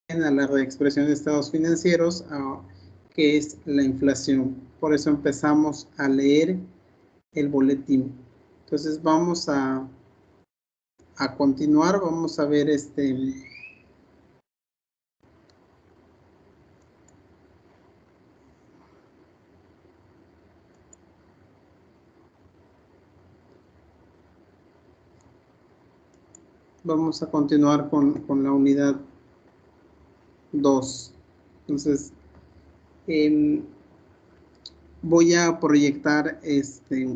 a la reexpresión de estados financieros, que es la inflación. Por eso empezamos a leer el boletín. Entonces vamos a continuar, vamos a ver vamos a continuar con la unidad 2. Entonces, voy a proyectar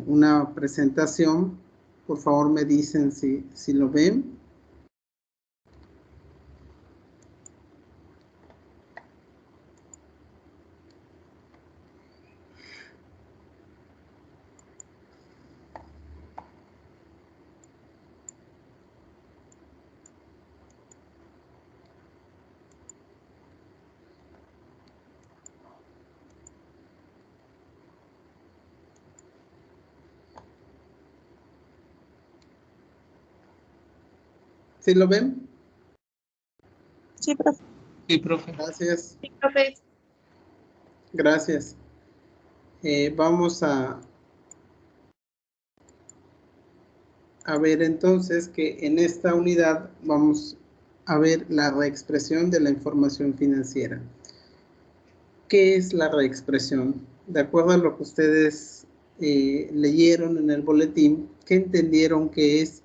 una presentación. Por favor, me dicen si lo ven. ¿Sí lo ven? Sí, profe. Sí, profe. Gracias. Sí, profe. Gracias. Vamos a ver entonces que en esta unidad vamos a ver la reexpresión de la información financiera. ¿Qué es la reexpresión? De acuerdo a lo que ustedes leyeron en el boletín, ¿qué entendieron que es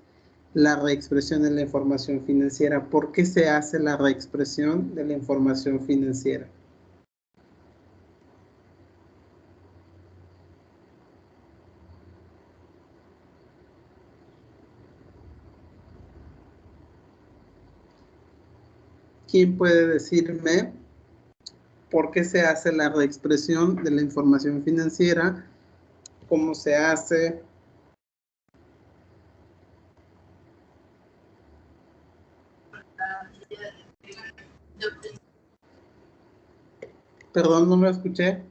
la reexpresión de la información financiera? ¿Por qué se hace la reexpresión de la información financiera? ¿Quién puede decirme por qué se hace la reexpresión de la información financiera? ¿Cómo se hace? Perdón, no lo escuché.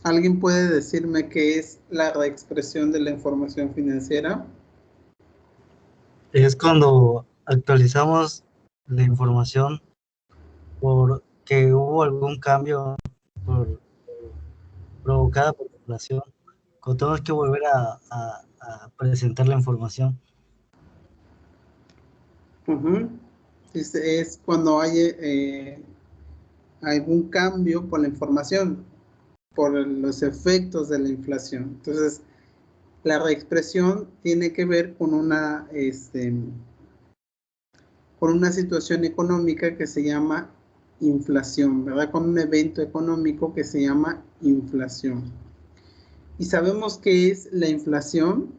¿Alguien puede decirme qué es la reexpresión de la información financiera? Es cuando actualizamos la información porque hubo algún cambio provocada por la inflación. Cuando tenemos que volver a presentar la información. Es cuando hay algún cambio por la información, por los efectos de la inflación. Entonces, la reexpresión tiene que ver con una situación económica que se llama inflación, ¿verdad? Con un evento económico que se llama inflación. ¿Y sabemos qué es la inflación?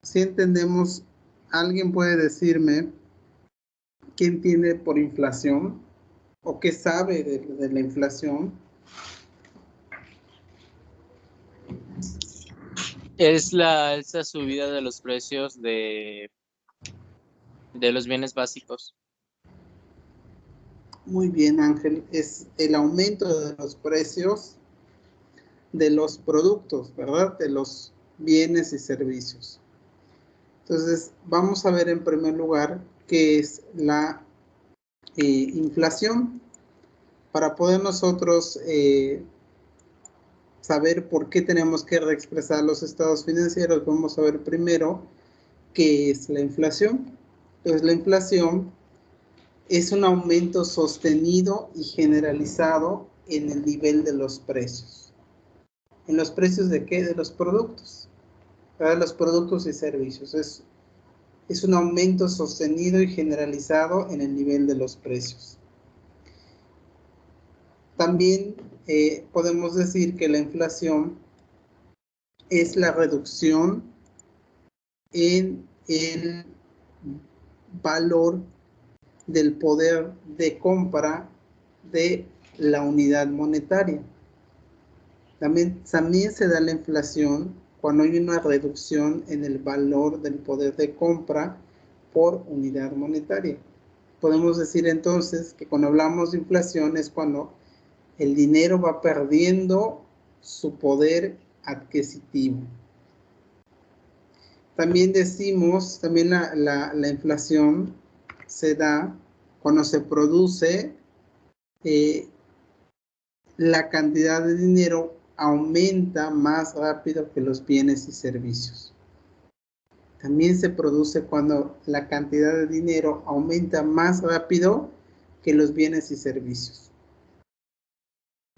Si entendemos, ¿alguien puede decirme qué entiende por inflación o qué sabe de la inflación? Es la alza subida de los precios de los bienes básicos. Muy bien, Ángel. Es el aumento de los precios de los productos, ¿verdad? De los bienes y servicios. Entonces, vamos a ver en primer lugar qué es la inflación. Para poder nosotros saber por qué tenemos que reexpresar los estados financieros, vamos a ver primero qué es la inflación. Entonces, la inflación es un aumento sostenido y generalizado en el nivel de los precios. ¿En los precios de qué? De los productos. De los productos y servicios. Es un aumento sostenido y generalizado en el nivel de los precios. También podemos decir que la inflación es la reducción en el valor del poder de compra de la unidad monetaria. También se da la inflación cuando hay una reducción en el valor del poder de compra por unidad monetaria. Podemos decir entonces que cuando hablamos de inflación es cuando el dinero va perdiendo su poder adquisitivo. También decimos, también la inflación se da cuando se produce la cantidad de dinero aumenta más rápido que los bienes y servicios. También se produce cuando la cantidad de dinero aumenta más rápido que los bienes y servicios.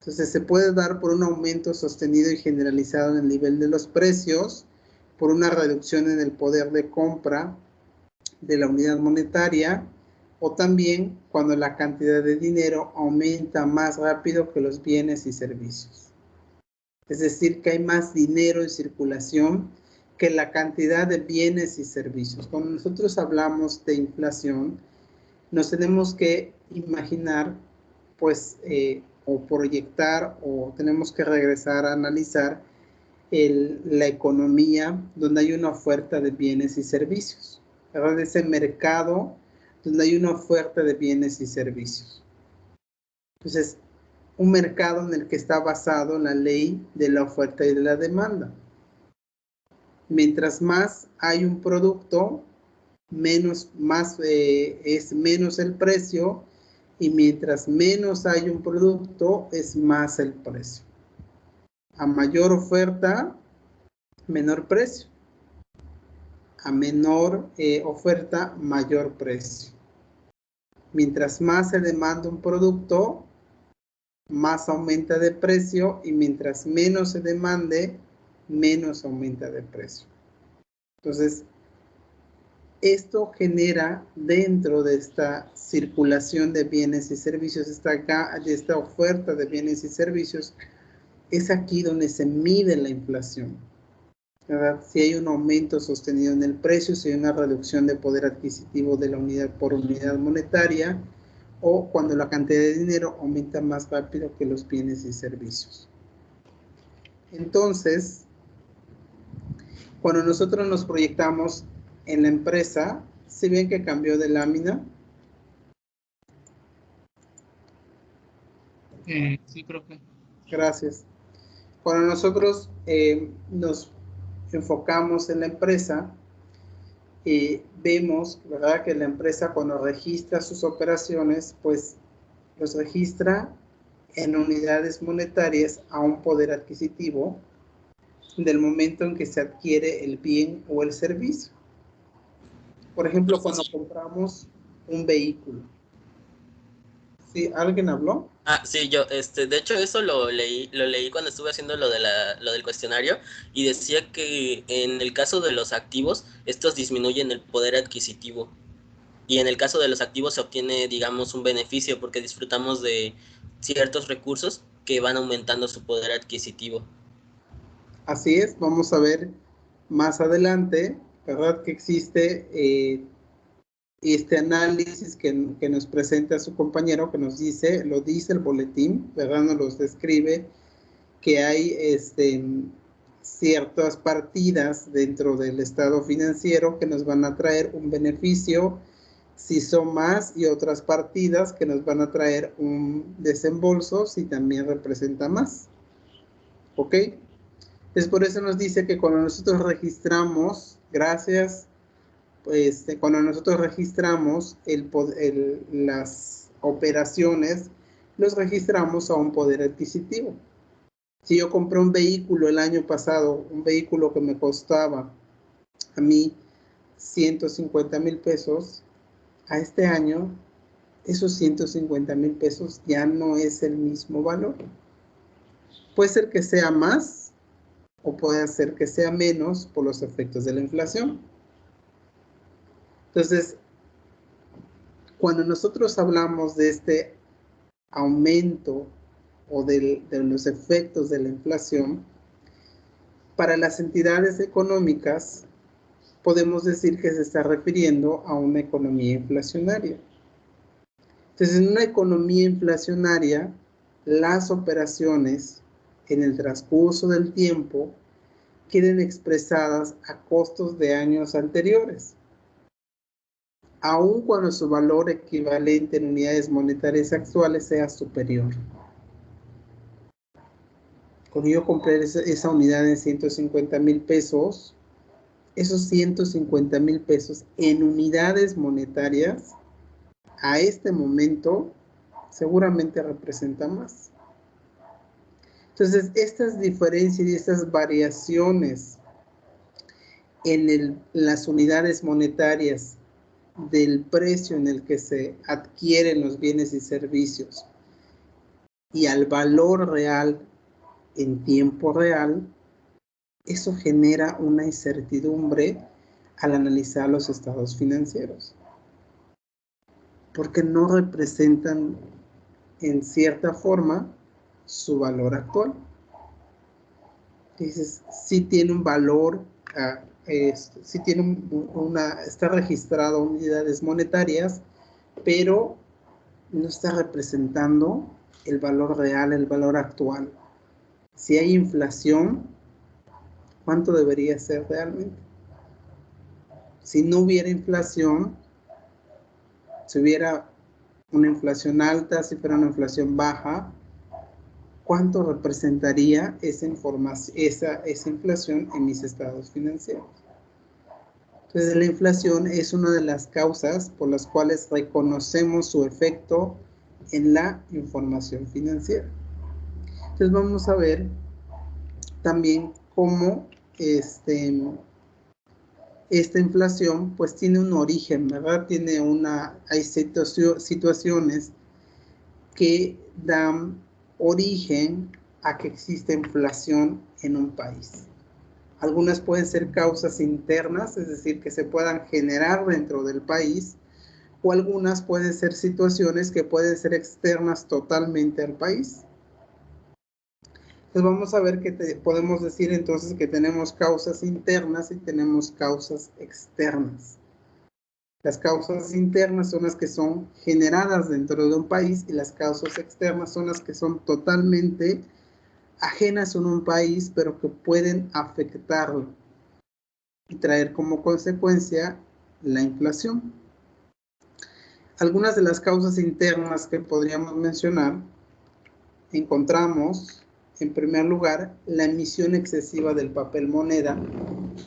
Entonces se puede dar por un aumento sostenido y generalizado en el nivel de los precios, por una reducción en el poder de compra de la unidad monetaria, o también cuando la cantidad de dinero aumenta más rápido que los bienes y servicios. Es decir, que hay más dinero en circulación que la cantidad de bienes y servicios. Cuando nosotros hablamos de inflación, nos tenemos que imaginar, pues, o proyectar, o tenemos que regresar a analizar la economía donde hay una oferta de bienes y servicios, ¿verdad? Ese mercado donde hay una oferta de bienes y servicios. Entonces, un mercado en el que está basado en la ley de la oferta y de la demanda. Mientras más hay un producto, es menos el precio, y mientras menos hay un producto, es más el precio. A mayor oferta, menor precio. A menor oferta, mayor precio. Mientras más se demanda un producto, más aumenta de precio, y mientras menos se demande, menos aumenta de precio. Entonces, esto genera dentro de esta circulación de bienes y servicios, de esta oferta de bienes y servicios, es aquí donde se mide la inflación, ¿verdad? Si hay un aumento sostenido en el precio, si hay una reducción de poder adquisitivo de la unidad por unidad monetaria, o cuando la cantidad de dinero aumenta más rápido que los bienes y servicios. Entonces, cuando nosotros nos proyectamos en la empresa, ¿sí ven que cambió de lámina? Sí, profe. Gracias. Cuando nosotros nos enfocamos en la empresa, vemos, ¿verdad?, que la empresa, cuando registra sus operaciones, pues los registra en unidades monetarias a un poder adquisitivo del momento en que se adquiere el bien o el servicio. Por ejemplo, cuando compramos un vehículo. ¿Sí? ¿Alguien habló? Ah, sí, yo, de hecho eso lo leí cuando estuve haciendo lo del cuestionario, y decía que en el caso de los activos, estos disminuyen el poder adquisitivo, y en el caso de los activos se obtiene, digamos, un beneficio porque disfrutamos de ciertos recursos que van aumentando su poder adquisitivo. Así es, vamos a ver más adelante, ¿verdad?, que existe este análisis que nos presenta su compañero, que nos dice, lo dice el boletín, ¿verdad?, nos los describe, que hay ciertas partidas dentro del estado financiero que nos van a traer un beneficio si son más, y otras partidas que nos van a traer un desembolso si también representa más. ¿Ok? Entonces, por eso nos dice que cuando nosotros registramos, cuando nosotros registramos las operaciones, los registramos a un poder adquisitivo. Si yo compré un vehículo el año pasado, un vehículo que me costaba a mí 150,000 pesos, a este año esos 150,000 pesos ya no es el mismo valor. Puede ser que sea más, o puede ser que sea menos por los efectos de la inflación. Entonces, cuando nosotros hablamos de este aumento o de los efectos de la inflación, para las entidades económicas podemos decir que se está refiriendo a una economía inflacionaria. Entonces, en una economía inflacionaria, las operaciones en el transcurso del tiempo queden expresadas a costos de años anteriores, aun cuando su valor equivalente en unidades monetarias actuales sea superior. Cuando yo compré esa unidad en 150,000 pesos, esos 150,000 pesos en unidades monetarias, a este momento, seguramente representa más. Entonces, estas diferencias y estas variaciones en las unidades monetarias del precio en el que se adquieren los bienes y servicios y al valor real en tiempo real, eso genera una incertidumbre al analizar los estados financieros, porque no representan en cierta forma su valor actual. Dices, sí tiene un valor, sí tiene está registrado unidades monetarias, pero no está representando el valor real, el valor actual. Si hay inflación, ¿cuánto debería ser realmente? Si no hubiera inflación, si hubiera una inflación alta, si fuera una inflación baja, ¿cuánto representaría esa inflación en mis estados financieros? Entonces, la inflación es una de las causas por las cuales reconocemos su efecto en la información financiera. Entonces, vamos a ver también cómo esta inflación pues tiene un origen, ¿verdad? Hay situaciones que dan origen a que exista inflación en un país. Algunas pueden ser causas internas, es decir, que se puedan generar dentro del país, o algunas pueden ser situaciones que pueden ser externas totalmente al país. Entonces vamos a ver que podemos decir entonces que tenemos causas internas y tenemos causas externas. Las causas internas son las que son generadas dentro de un país y las causas externas son las que son totalmente ajenas a un país, pero que pueden afectarlo y traer como consecuencia la inflación. Algunas de las causas internas que podríamos mencionar, encontramos en primer lugar la emisión excesiva del papel moneda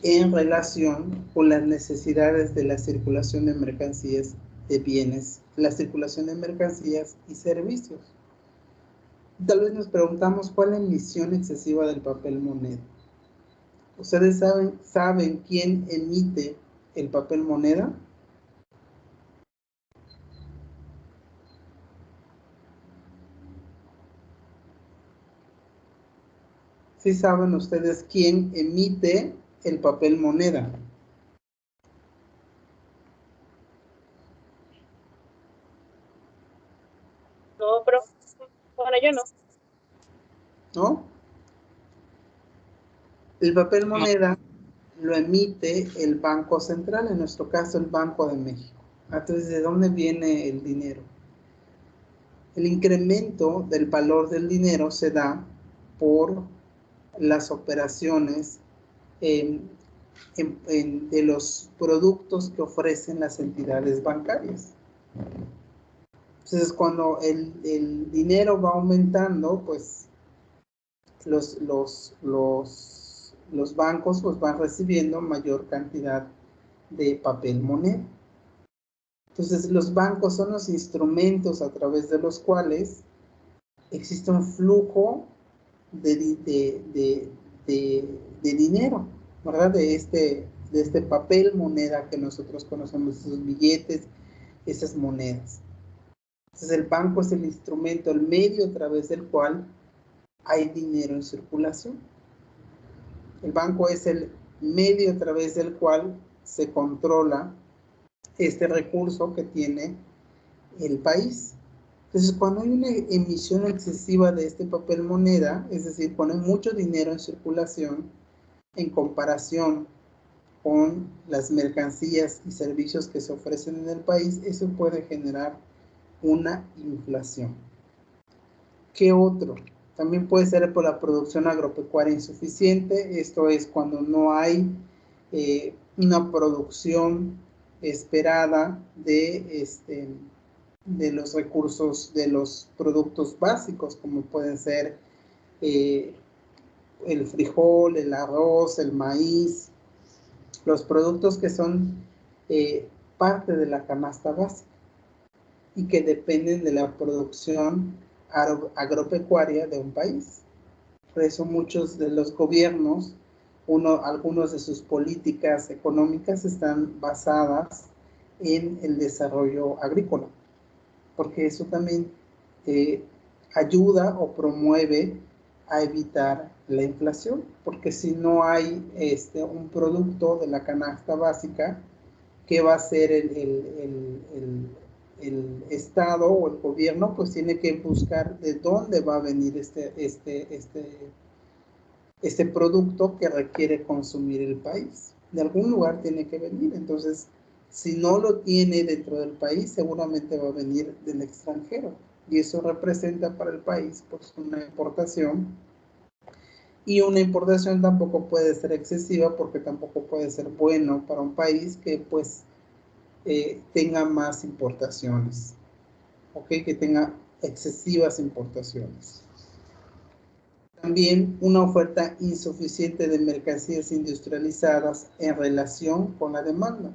en relación con las necesidades de la circulación de mercancías, de bienes, la circulación de mercancías y servicios. Tal vez nos preguntamos cuál es la emisión excesiva del papel moneda. ¿Ustedes saben quién emite el papel moneda? ¿Sí saben ustedes quién emite el papel moneda? No, pero bueno, yo no. ¿No? El papel moneda lo emite el Banco Central, en nuestro caso el Banco de México. Entonces, ¿de dónde viene el dinero? El incremento del valor del dinero se da por las operaciones de los productos que ofrecen las entidades bancarias. Entonces, cuando el dinero va aumentando, pues los bancos pues van recibiendo mayor cantidad de papel moneda. Entonces, los bancos son los instrumentos a través de los cuales existe un flujo de dinero, ¿verdad? De este papel moneda que nosotros conocemos, esos billetes, esas monedas. Entonces, el banco es el instrumento, el medio a través del cual hay dinero en circulación. El banco es el medio a través del cual se controla este recurso que tiene el país. Entonces, cuando hay una emisión excesiva de este papel moneda, es decir, cuando hay mucho dinero en circulación en comparación con las mercancías y servicios que se ofrecen en el país, eso puede generar una inflación. ¿Qué otro? También puede ser por la producción agropecuaria insuficiente. Esto es cuando no hay una producción esperada de los recursos, de los productos básicos, como pueden ser el frijol, el arroz, el maíz, los productos que son parte de la canasta básica y que dependen de la producción agropecuaria de un país. Por eso muchos de los gobiernos, algunos de sus políticas económicas están basadas en el desarrollo agrícola, porque eso también ayuda o promueve a evitar la inflación, porque si no hay un producto de la canasta básica, ¿qué va a hacer el Estado o el gobierno? Pues tiene que buscar de dónde va a venir este producto que requiere consumir el país. De algún lugar tiene que venir. Entonces, si no lo tiene dentro del país, seguramente va a venir del extranjero. Y eso representa para el país pues una importación. Y una importación tampoco puede ser excesiva, porque tampoco puede ser bueno para un país que pues tenga más importaciones, ¿ok? Que tenga excesivas importaciones. También una oferta insuficiente de mercancías industrializadas en relación con la demanda.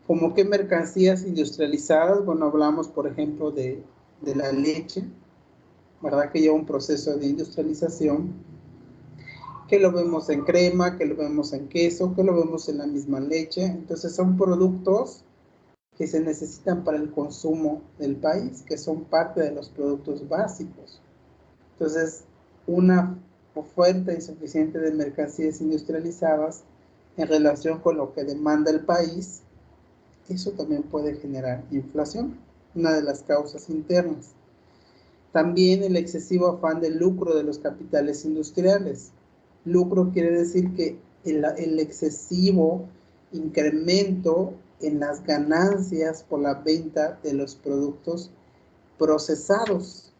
¿Cómo qué mercancías industrializadas? Bueno, hablamos, por ejemplo, de la leche, ¿verdad? Que lleva un proceso de industrialización, que lo vemos en crema, que lo vemos en queso, que lo vemos en la misma leche. Entonces son productos que se necesitan para el consumo del país, que son parte de los productos básicos. Entonces, una oferta insuficiente de mercancías industrializadas en relación con lo que demanda el país, eso también puede generar inflación, una de las causas internas. También el excesivo afán de lucro de los capitales industriales. Lucro quiere decir que el excesivo incremento en las ganancias por la venta de los productos procesados,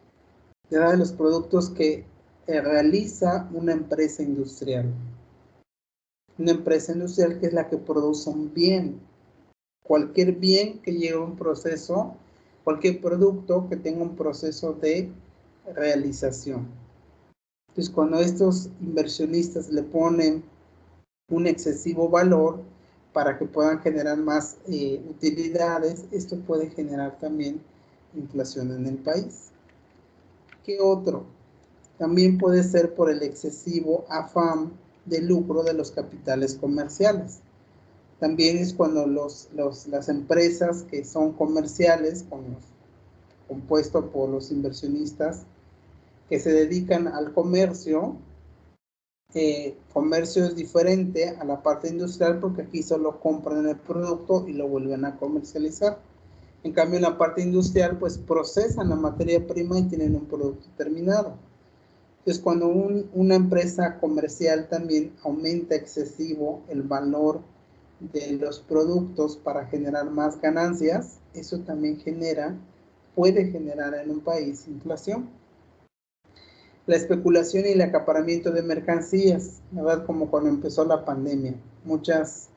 de los productos que realiza una empresa industrial. Una empresa industrial que es la que produce un bien. Cualquier bien que lleve un proceso, cualquier producto que tenga un proceso de realización. Entonces, cuando estos inversionistas le ponen un excesivo valor para que puedan generar más utilidades, esto puede generar también inflación en el país. ¿Qué otro? También puede ser por el excesivo afán de lucro de los capitales comerciales. También es cuando las empresas que son comerciales, compuesto por los inversionistas que se dedican al comercio. Comercio es diferente a la parte industrial, porque aquí solo compran el producto y lo vuelven a comercializar. En cambio, en la parte industrial, pues procesan la materia prima y tienen un producto terminado. Entonces, cuando una empresa comercial también aumenta excesivo el valor de los productos para generar más ganancias, eso también puede generar en un país inflación. La especulación y el acaparamiento de mercancías, ¿verdad? Como cuando empezó la pandemia. Muchas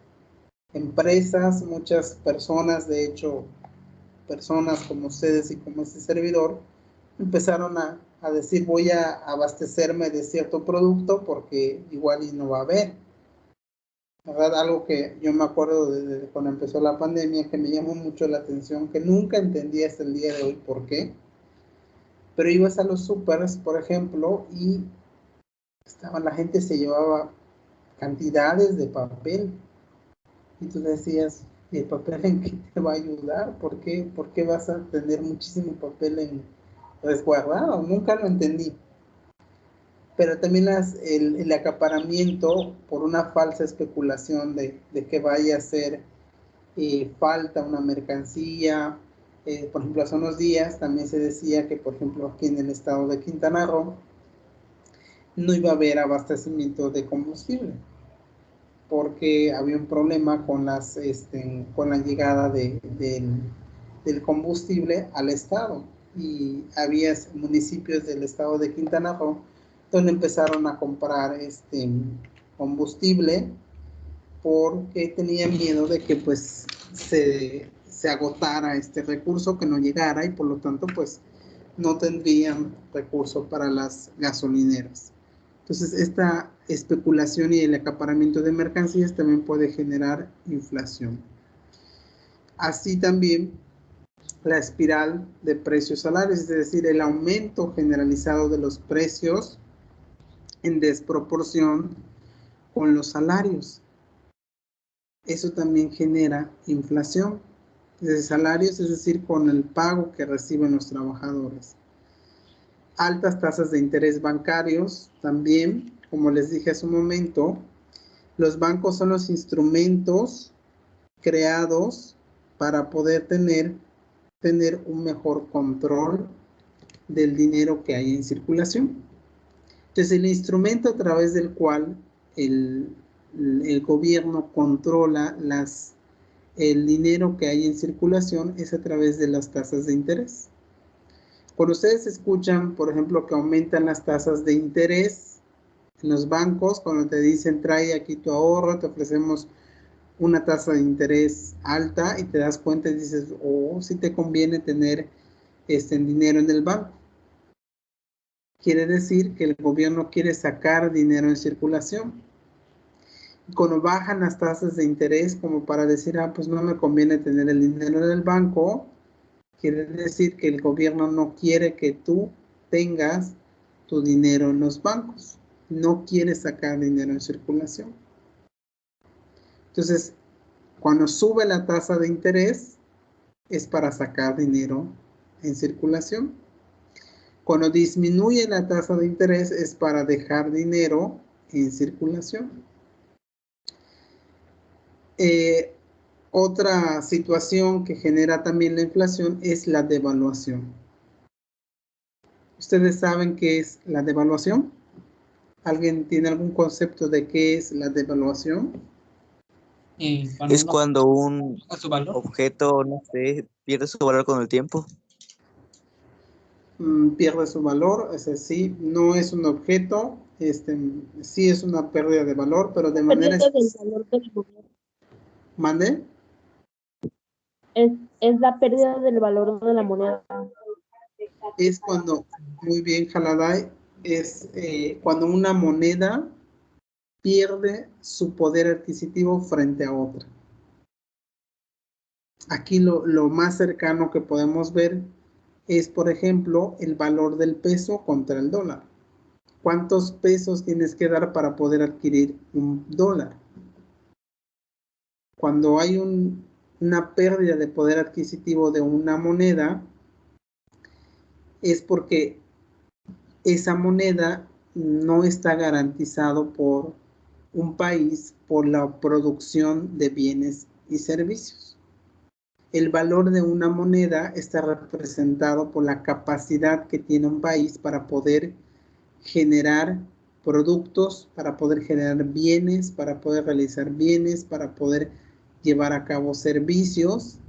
empresas, muchas personas, de hecho, personas como ustedes y como este servidor, empezaron a decir: voy a abastecerme de cierto producto porque igual y no va a haber, ¿verdad? Algo que yo me acuerdo de cuando empezó la pandemia, que me llamó mucho la atención, que nunca entendí hasta el día de hoy por qué. Pero ibas a los supers, por ejemplo, y la gente se llevaba cantidades de papel. Y tú decías: ¿y el papel en qué te va a ayudar? ¿Por qué vas a tener muchísimo papel resguardado? Nunca lo entendí. Pero también el acaparamiento por una falsa especulación de que vaya a ser falta una mercancía. Por ejemplo, hace unos días también se decía que, por ejemplo, aquí en el estado de Quintana Roo no iba a haber abastecimiento de combustible, porque había un problema con la llegada del combustible al estado, y había municipios del estado de Quintana Roo donde empezaron a comprar combustible porque tenían miedo de que pues se agotara este recurso, que no llegara, y por lo tanto pues no tendrían recurso para las gasolineras. Entonces, esta especulación y el acaparamiento de mercancías también puede generar inflación. Así también la espiral de precios salarios, es decir, el aumento generalizado de los precios en desproporción con los salarios. Eso también genera inflación de salarios, es decir, con el pago que reciben los trabajadores. Altas tasas de interés bancarios también, como les dije hace un momento, los bancos son los instrumentos creados para poder tener un mejor control del dinero que hay en circulación. Entonces, el instrumento a través del cual el gobierno controla el dinero que hay en circulación es a través de las tasas de interés. Cuando ustedes escuchan, por ejemplo, que aumentan las tasas de interés en los bancos, cuando te dicen trae aquí tu ahorro, te ofrecemos una tasa de interés alta y te das cuenta y dices, oh, sí te conviene tener dinero en el banco. Quiere decir que el gobierno quiere sacar dinero en circulación. Cuando bajan las tasas de interés, como para decir, pues no me conviene tener el dinero en el banco, quiere decir que el gobierno no quiere que tú tengas tu dinero en los bancos. No quiere sacar dinero en circulación. Entonces, cuando sube la tasa de interés, es para sacar dinero en circulación. Cuando disminuye la tasa de interés, es para dejar dinero en circulación. Otra situación que genera también la inflación es la devaluación. ¿Ustedes saben qué es la devaluación? ¿Alguien tiene algún concepto de qué es la devaluación? Es cuando un objeto, no sé, pierde su valor con el tiempo. Pierde su valor, es decir, no es un objeto, sí es una pérdida de valor, pero de manera... ¿Mande? Es la pérdida del valor de la moneda. Es cuando, muy bien, Haladay, es cuando una moneda pierde su poder adquisitivo frente a otra. Aquí lo más cercano que podemos ver es, por ejemplo, el valor del peso contra el dólar. ¿Cuántos pesos tienes que dar para poder adquirir un dólar? Cuando hay una pérdida de poder adquisitivo de una moneda, es porque esa moneda no está garantizado por un país por la producción de bienes y servicios. El valor de una moneda está representado por la capacidad que tiene un país para poder generar productos, para poder generar bienes, para poder realizar bienes, para poder llevar a cabo servicios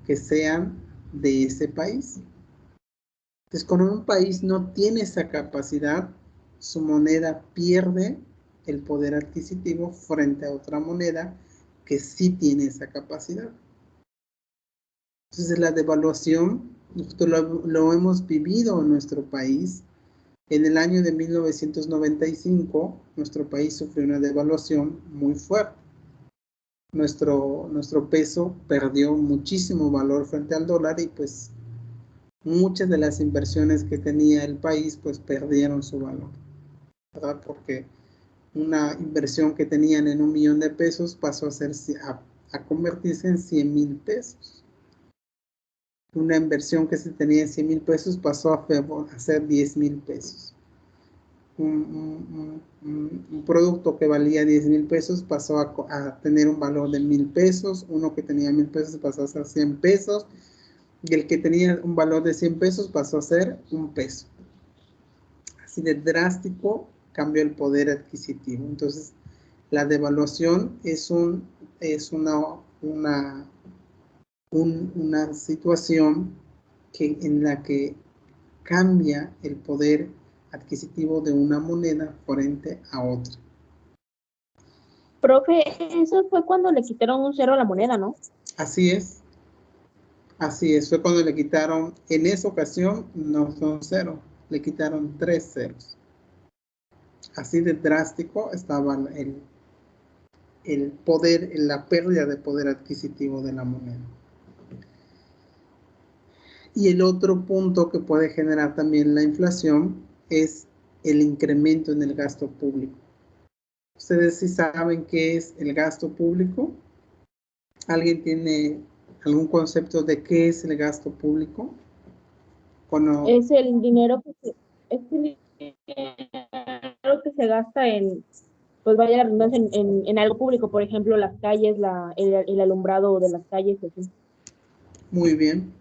que sean de ese país. Entonces, cuando un país no tiene esa capacidad, su moneda pierde el poder adquisitivo frente a otra moneda que sí tiene esa capacidad. Entonces, la devaluación, nosotros lo hemos vivido en nuestro país. En el año de 1995, nuestro país sufrió una devaluación muy fuerte. Nuestro peso perdió muchísimo valor frente al dólar y pues muchas de las inversiones que tenía el país pues perdieron su valor, ¿verdad? Porque una inversión que tenían en 1 millón de pesos pasó a convertirse en 100,000 pesos. Una inversión que se tenía en 100,000 pesos pasó a ser 10,000 pesos. Un producto que valía 10,000 pesos pasó a tener un valor de 1,000 pesos. Uno que tenía 1,000 pesos pasó a ser 100 pesos. Y el que tenía un valor de 100 pesos pasó a ser 1 peso. Así de drástico cambió el poder adquisitivo. Entonces, la devaluación es una situación en la que cambia el poder adquisitivo de una moneda frente a otra. Profe, eso fue cuando le quitaron un cero a la moneda, ¿no? Así es. Así es, fue cuando le quitaron, en esa ocasión no son 0, le quitaron 3 ceros. Así de drástico estaba el poder, la pérdida de poder adquisitivo de la moneda. Y el otro punto que puede generar también la inflación es el incremento en el gasto público. ¿Ustedes sí saben qué es el gasto público? ¿Alguien tiene algún concepto de qué es el gasto público? Es el dinero que se gasta en, pues vaya la redundancia, en algo público, por ejemplo, las calles, el alumbrado de las calles, así. Muy bien.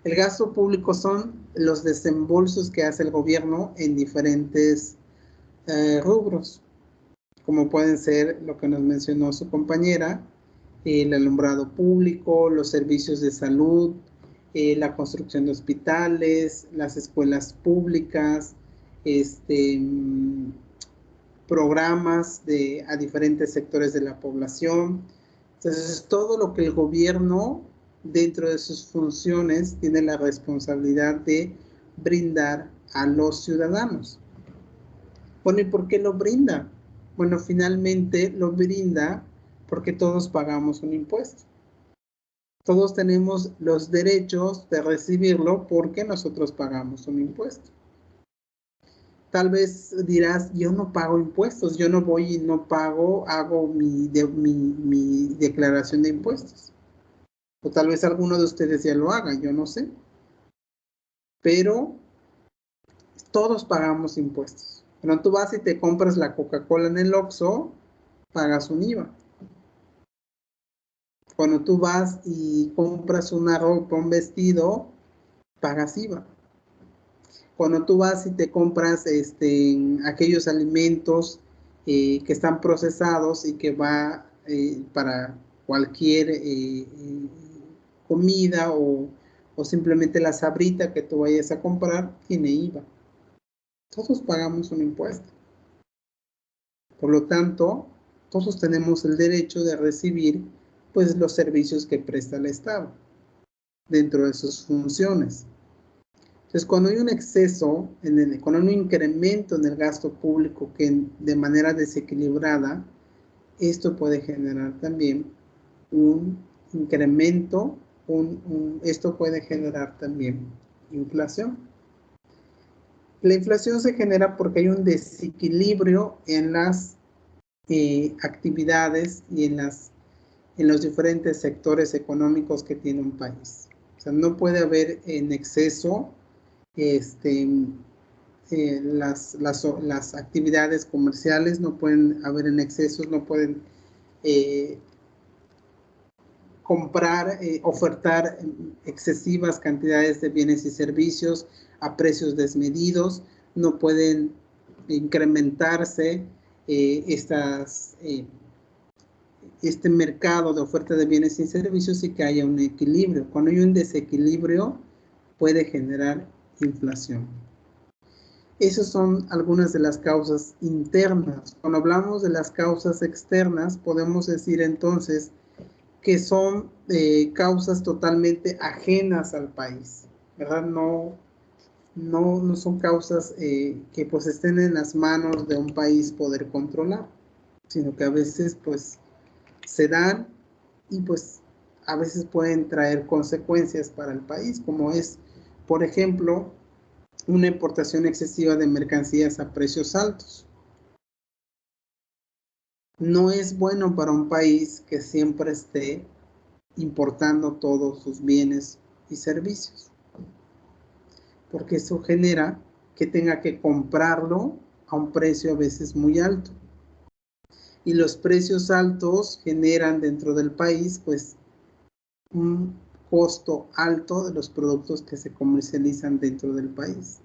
El gasto público son los desembolsos que hace el gobierno en diferentes rubros, como pueden ser lo que nos mencionó su compañera, el alumbrado público, los servicios de salud, la construcción de hospitales, las escuelas públicas, programas a diferentes sectores de la población. Entonces, todo lo que el gobierno, dentro de sus funciones, tiene la responsabilidad de brindar a los ciudadanos. Bueno, ¿y por qué lo brinda? Bueno, finalmente lo brinda porque todos pagamos un impuesto. Todos tenemos los derechos de recibirlo porque nosotros pagamos un impuesto. Tal vez dirás, yo no pago impuestos, yo no voy y no pago, hago mi declaración de impuestos. O tal vez alguno de ustedes ya lo haga, yo no sé. Pero todos pagamos impuestos. Cuando tú vas y te compras la Coca-Cola en el Oxxo, pagas un IVA. Cuando tú vas y compras una ropa, un vestido, pagas IVA. Cuando tú vas y te compras aquellos alimentos que están procesados y que va para cualquier comida o simplemente la sabrita que tú vayas a comprar, tiene IVA. Todos pagamos un impuesto. Por lo tanto, todos tenemos el derecho de recibir pues los servicios que presta el Estado dentro de sus funciones. Entonces, cuando hay un exceso, cuando hay un incremento en el gasto público que de manera desequilibrada, esto puede generar también un incremento, esto puede generar también inflación. La inflación se genera porque hay un desequilibrio en las actividades y en los diferentes sectores económicos que tiene un país. O sea, no puede haber en exceso las actividades comerciales, no pueden haber en excesos, no pueden comprar, ofertar excesivas cantidades de bienes y servicios a precios desmedidos, no pueden incrementarse este mercado de oferta de bienes y servicios y que haya un equilibrio. Cuando hay un desequilibrio, puede generar inflación. Esas son algunas de las causas internas. Cuando hablamos de las causas externas, podemos decir entonces que son causas totalmente ajenas al país, ¿verdad? No son causas que pues estén en las manos de un país poder controlar, sino que a veces pues se dan y pues a veces pueden traer consecuencias para el país, como es, por ejemplo, una importación excesiva de mercancías a precios altos. No es bueno para un país que siempre esté importando todos sus bienes y servicios, porque eso genera que tenga que comprarlo a un precio a veces muy alto. Y los precios altos generan dentro del país pues un costo alto de los productos que se comercializan dentro del país.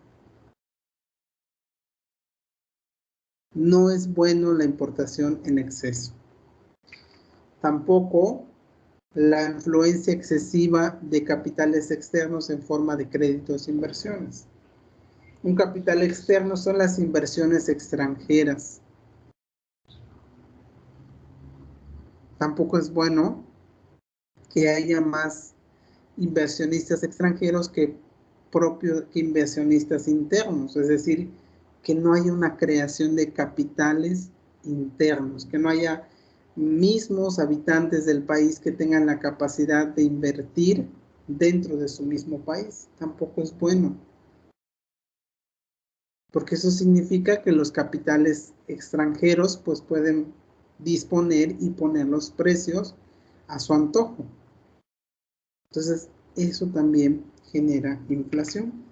No es bueno la importación en exceso. Tampoco la influencia excesiva de capitales externos en forma de créditos e inversiones. Un capital externo son las inversiones extranjeras. Tampoco es bueno que haya más inversionistas extranjeros que inversionistas internos, es decir, que no haya una creación de capitales internos, que no haya mismos habitantes del país que tengan la capacidad de invertir dentro de su mismo país. Tampoco es bueno, porque eso significa que los capitales extranjeros pues pueden disponer y poner los precios a su antojo. Entonces, eso también genera inflación.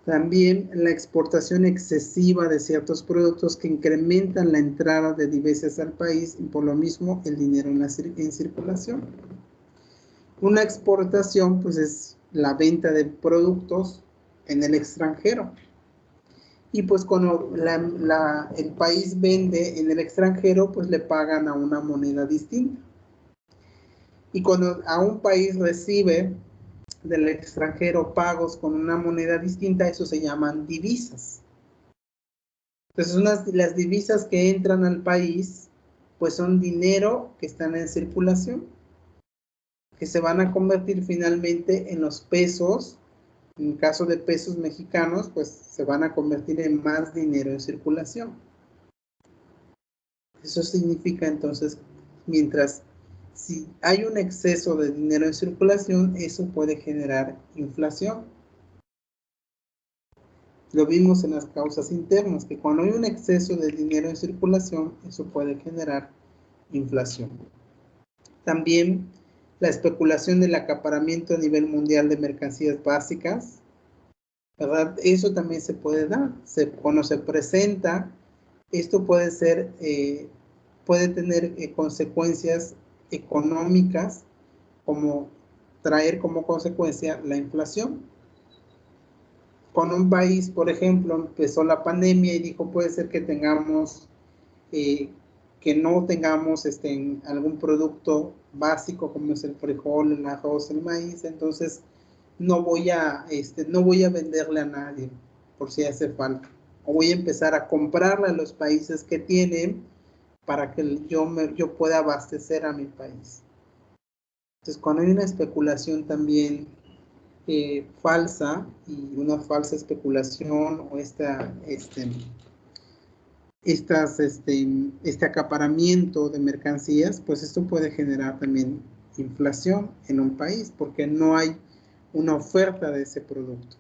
También la exportación excesiva de ciertos productos que incrementan la entrada de divisas al país y por lo mismo el dinero en circulación. Una exportación pues es la venta de productos en el extranjero. Y pues cuando el país vende en el extranjero, pues le pagan a una moneda distinta. Y cuando a un país recibe del extranjero pagos con una moneda distinta, eso se llaman divisas. Entonces las divisas que entran al país pues son dinero que están en circulación, que se van a convertir finalmente en los pesos. En caso de pesos mexicanos pues se van a convertir en más dinero en circulación. Eso significa entonces, si hay un exceso de dinero en circulación, eso puede generar inflación. Lo vimos en las causas internas, que cuando hay un exceso de dinero en circulación, eso puede generar inflación. También la especulación del acaparamiento a nivel mundial de mercancías básicas, ¿verdad? Eso también se puede dar. Cuando se presenta, esto puede tener consecuencias económicas, como traer como consecuencia la inflación. Con un país, por ejemplo, empezó la pandemia y dijo, puede ser que no tengamos algún producto básico como es el frijol, el arroz, el maíz, entonces no voy a venderle a nadie por si hace falta, o voy a empezar a comprarle a los países que tienen para que yo pueda abastecer a mi país. Entonces, cuando hay una especulación también falsa, y una falsa especulación, o este acaparamiento de mercancías, pues esto puede generar también inflación en un país, porque no hay una oferta de ese producto.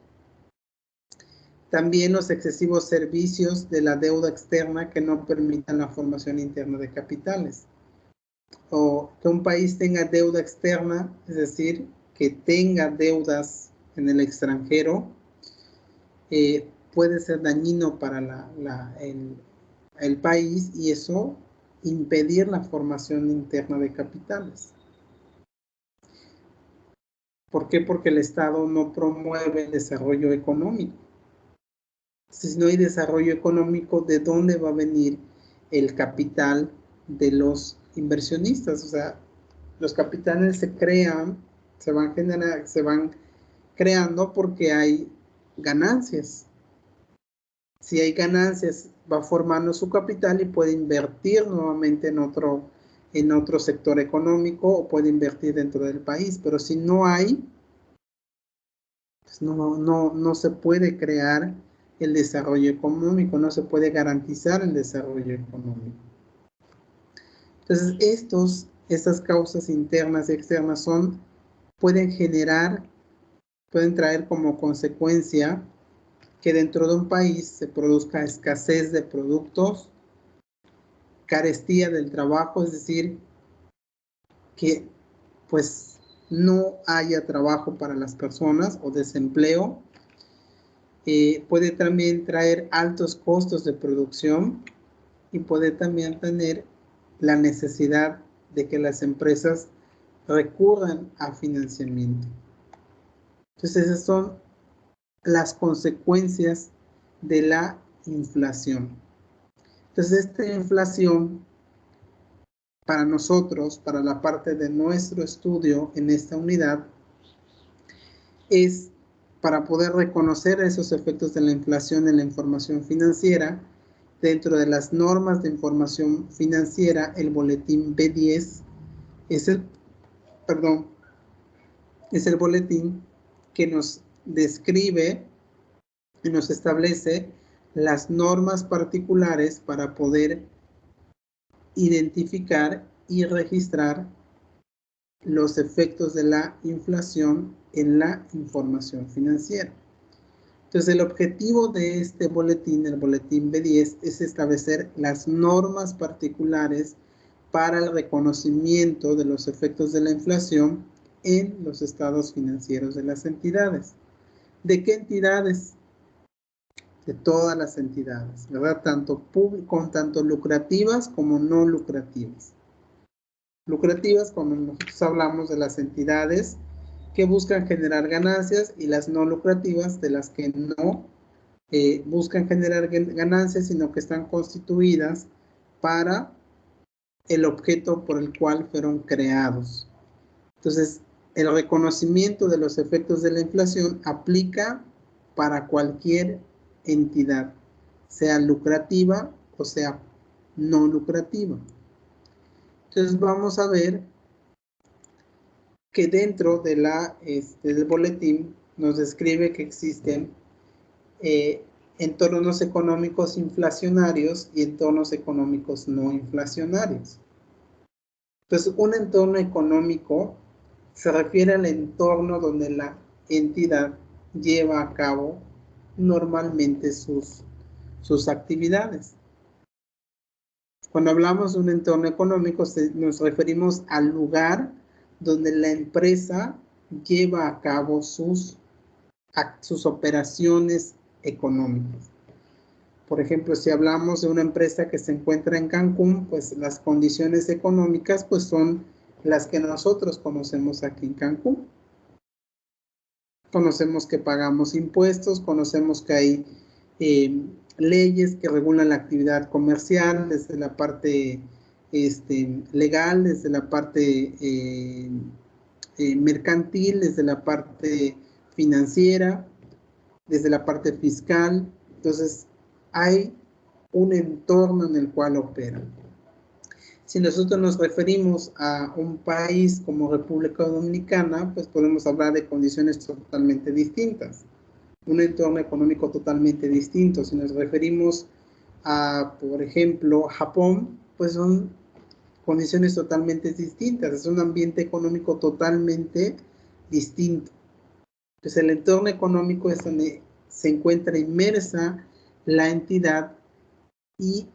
También los excesivos servicios de la deuda externa que no permitan la formación interna de capitales. O que un país tenga deuda externa, es decir, que tenga deudas en el extranjero, puede ser dañino para el país, y eso impedir la formación interna de capitales. ¿Por qué? Porque el Estado no promueve el desarrollo económico. Si no hay desarrollo económico, ¿de dónde va a venir el capital de los inversionistas? O sea, los capitales se van creando porque hay ganancias. Si hay ganancias, va formando su capital y puede invertir nuevamente en otro sector económico, o puede invertir dentro del país. Pero si no hay, pues no se puede crear el desarrollo económico, no se puede garantizar el desarrollo económico. Entonces, estas causas internas y externas pueden traer como consecuencia que dentro de un país se produzca escasez de productos, carestía del trabajo, es decir, que pues no haya trabajo para las personas, o desempleo. Puede también traer altos costos de producción, y puede también tener la necesidad de que las empresas recurran a financiamiento. Entonces, esas son las consecuencias de la inflación. Entonces, esta inflación, para nosotros, para la parte de nuestro estudio en esta unidad, es para poder reconocer esos efectos de la inflación en la información financiera. Dentro de las normas de información financiera, el boletín B10 es es el boletín que nos describe y nos establece las normas particulares para poder identificar y registrar los efectos de la inflación en la información financiera. Entonces, el objetivo de este boletín, el boletín B10, es establecer las normas particulares para el reconocimiento de los efectos de la inflación en los estados financieros de las entidades. ¿De qué entidades? De todas las entidades, ¿verdad? Tanto lucrativas como no lucrativas. Lucrativas, cuando nosotros hablamos de las entidades que buscan generar ganancias, y las no lucrativas, de las que no buscan generar ganancias, sino que están constituidas para el objeto por el cual fueron creados. Entonces, el reconocimiento de los efectos de la inflación aplica para cualquier entidad, sea lucrativa o sea no lucrativa. Entonces vamos a ver que dentro de del boletín nos describe que existen entornos económicos inflacionarios y entornos económicos no inflacionarios. Entonces, un entorno económico se refiere al entorno donde la entidad lleva a cabo normalmente sus actividades. Cuando hablamos de un entorno económico, nos referimos al lugar donde la empresa lleva a cabo sus operaciones económicas. Por ejemplo, si hablamos de una empresa que se encuentra en Cancún, pues las condiciones económicas pues son las que nosotros conocemos aquí en Cancún. Conocemos que pagamos impuestos, conocemos que hay leyes que regulan la actividad comercial desde la parte legal, desde la parte mercantil, desde la parte financiera, desde la parte fiscal. Entonces, hay un entorno en el cual operan. Si nosotros nos referimos a un país como República Dominicana, pues podemos hablar de condiciones totalmente distintas, un entorno económico totalmente distinto. Si nos referimos a, por ejemplo, Japón, pues son condiciones totalmente distintas, es un ambiente económico totalmente distinto. Entonces, el entorno económico es donde se encuentra inmersa la entidad, y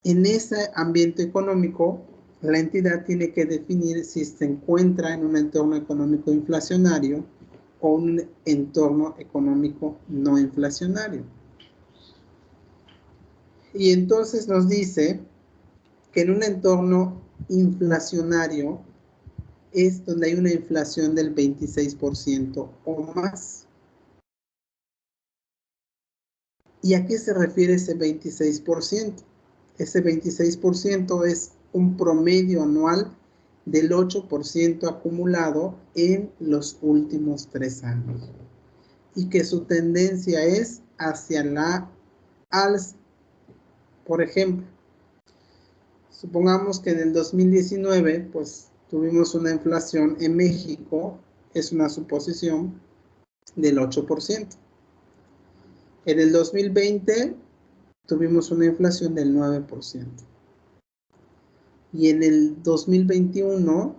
en ese ambiente económico, la entidad tiene que definir si se encuentra en un entorno económico inflacionario o un entorno económico no inflacionario. Y entonces nos dice que en un entorno inflacionario es donde hay una inflación del 26% o más. ¿Y a qué se refiere ese 26%? Ese 26% es un promedio anual del 8% acumulado en los últimos 3 años. Y que su tendencia es hacia la alza. Por ejemplo, supongamos que en el 2019, pues tuvimos una inflación en México, es una suposición, del 8%. En el 2020 tuvimos una inflación del 9%. Y en el 2021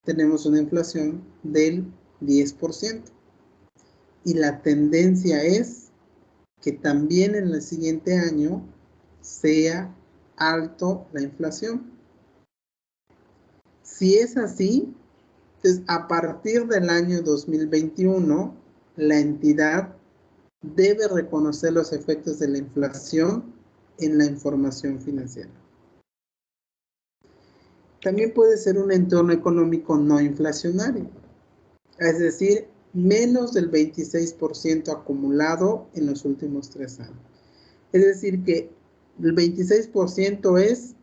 tenemos una inflación del 10%. Y la tendencia es que también en el siguiente año sea alto la inflación. Si es así, entonces a partir del año 2021, la entidad debe reconocer los efectos de la inflación en la información financiera. También puede ser un entorno económico no inflacionario, es decir, menos del 26% acumulado en los últimos 3 años. Es decir, que el 26% es,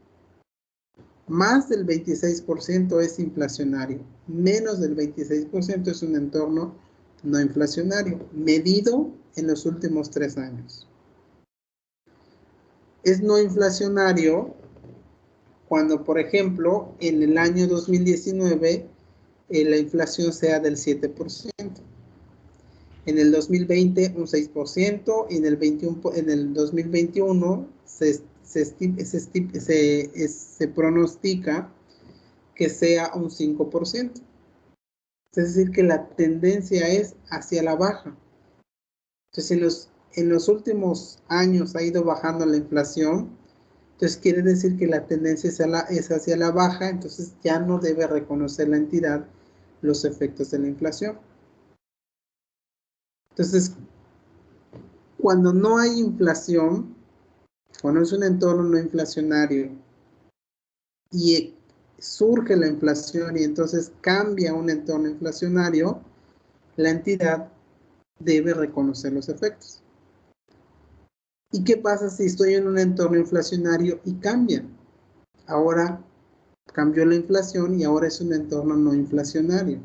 más del 26% es inflacionario, menos del 26% es un entorno no inflacionario, medido en los últimos 3 años. Es no inflacionario cuando, por ejemplo, en el año 2019 la inflación sea del 7%. En el 2020 un 6% y en el 2021 se pronostica que sea un 5%. Es decir, que la tendencia es hacia la baja. Entonces, en los últimos años ha ido bajando la inflación. Entonces, quiere decir que la tendencia es hacia la baja. Entonces, ya no debe reconocer la entidad los efectos de la inflación. Entonces, cuando no hay inflación, cuando es un entorno no inflacionario y surge la inflación y entonces cambia un entorno inflacionario, la entidad debe reconocer los efectos. ¿Y qué pasa si estoy en un entorno inflacionario y cambia? Ahora cambió la inflación y ahora es un entorno no inflacionario.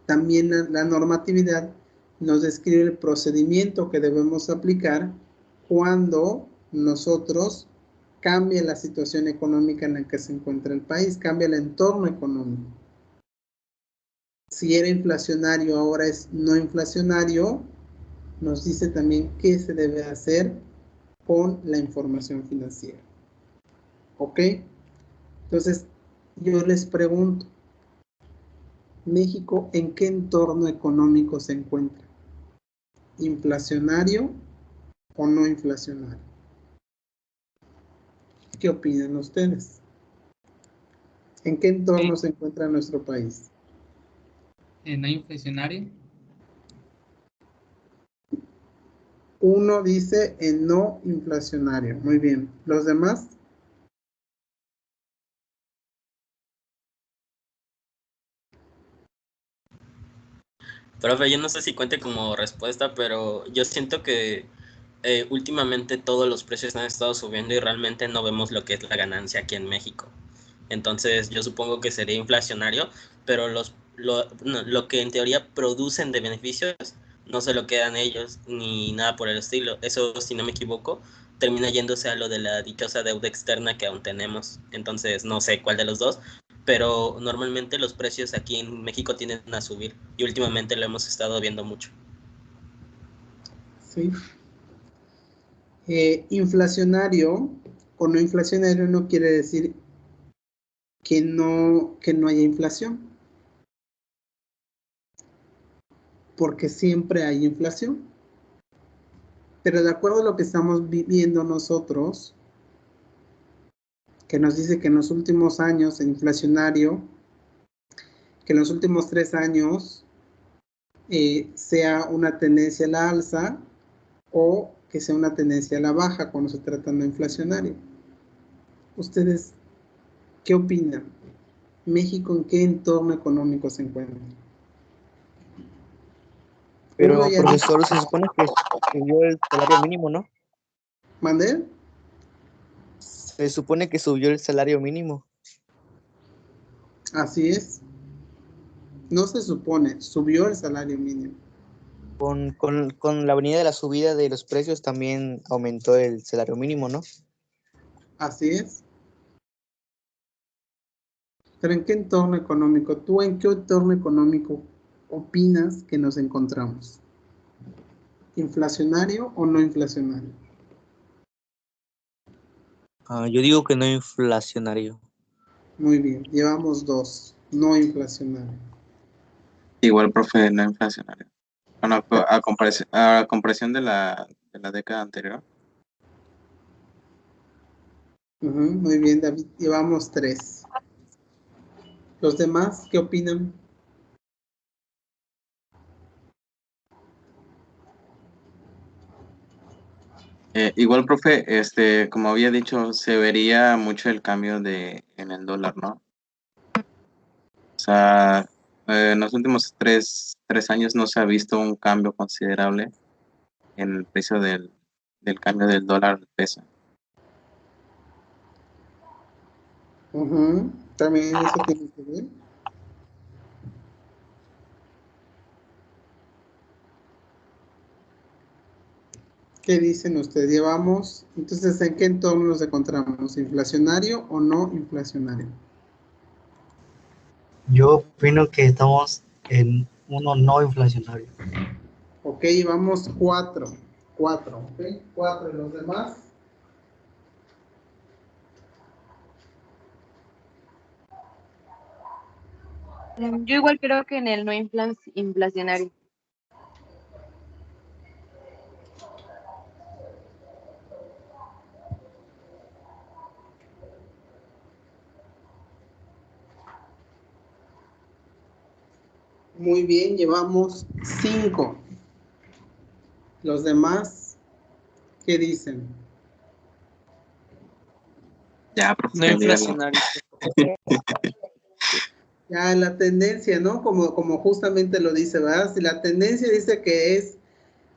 También la normatividad nos describe el procedimiento que debemos aplicar cuando nosotros cambia la situación económica en la que se encuentra el país, cambia el entorno económico. Si era inflacionario, ahora es no inflacionario, nos dice también qué se debe hacer con la información financiera. ¿Ok? Entonces, yo les pregunto, ¿México en qué entorno económico se encuentra? ¿Inflacionario o no inflacionario? ¿Qué opinan ustedes? ¿En qué entorno se encuentra nuestro país? ¿No inflacionario? Uno dice en no inflacionario. Muy bien. ¿Los demás? Profe, yo no sé si cuente como respuesta, pero yo siento que últimamente todos los precios han estado subiendo y realmente no vemos lo que es la ganancia aquí en México. Entonces yo supongo que sería inflacionario, pero lo que en teoría producen de beneficios no se lo quedan ellos ni nada por el estilo. Eso, si no me equivoco, termina yéndose a lo de la dichosa deuda externa que aún tenemos. Entonces no sé cuál de los dos, pero normalmente los precios aquí en México tienden a subir y últimamente lo hemos estado viendo mucho. Sí. Inflacionario o no inflacionario no quiere decir que no haya inflación, porque siempre hay inflación. Pero de acuerdo a lo que estamos viviendo nosotros, que nos dice que en los últimos años inflacionario, que en los últimos 3 años sea una tendencia a la alza o que sea una tendencia a la baja cuando se trata de no inflacionario. ¿Ustedes qué opinan? ¿México en qué entorno económico se encuentra? Pero, profesor, se supone que subió el salario mínimo, ¿no? ¿Mandé? Se supone que subió el salario mínimo. Así es. No se supone, subió el salario mínimo. Con la venida de la subida de los precios también aumentó el salario mínimo, ¿no? Así es. Pero ¿en qué entorno económico? ¿Tú en qué entorno económico opinas que nos encontramos? ¿Inflacionario o no inflacionario? Yo digo que no inflacionario. Muy bien, llevamos 2, no inflacionario. Igual, profe, no inflacionario. Bueno, a comparación de la década anterior. Muy bien, David, llevamos 3. ¿Los demás qué opinan? Igual, profe, como había dicho, se vería mucho el cambio en el dólar, ¿no? O sea, en los últimos tres años no se ha visto un cambio considerable en el precio del cambio del dólar al peso. También eso tiene que ver. ¿Qué dicen ustedes? Llevamos, entonces, ¿en qué entorno nos encontramos? ¿Inflacionario o no inflacionario? Yo opino que estamos en uno no inflacionario. Ok, vamos 4. 4, ok. 4 y los demás. Yo igual creo que en el no inflacionario. Muy bien, llevamos 5. Los demás, ¿qué dicen? Ya, profe, No inflacionario. Ya la tendencia, ¿no? Como justamente lo dice, ¿verdad? Si la tendencia dice que es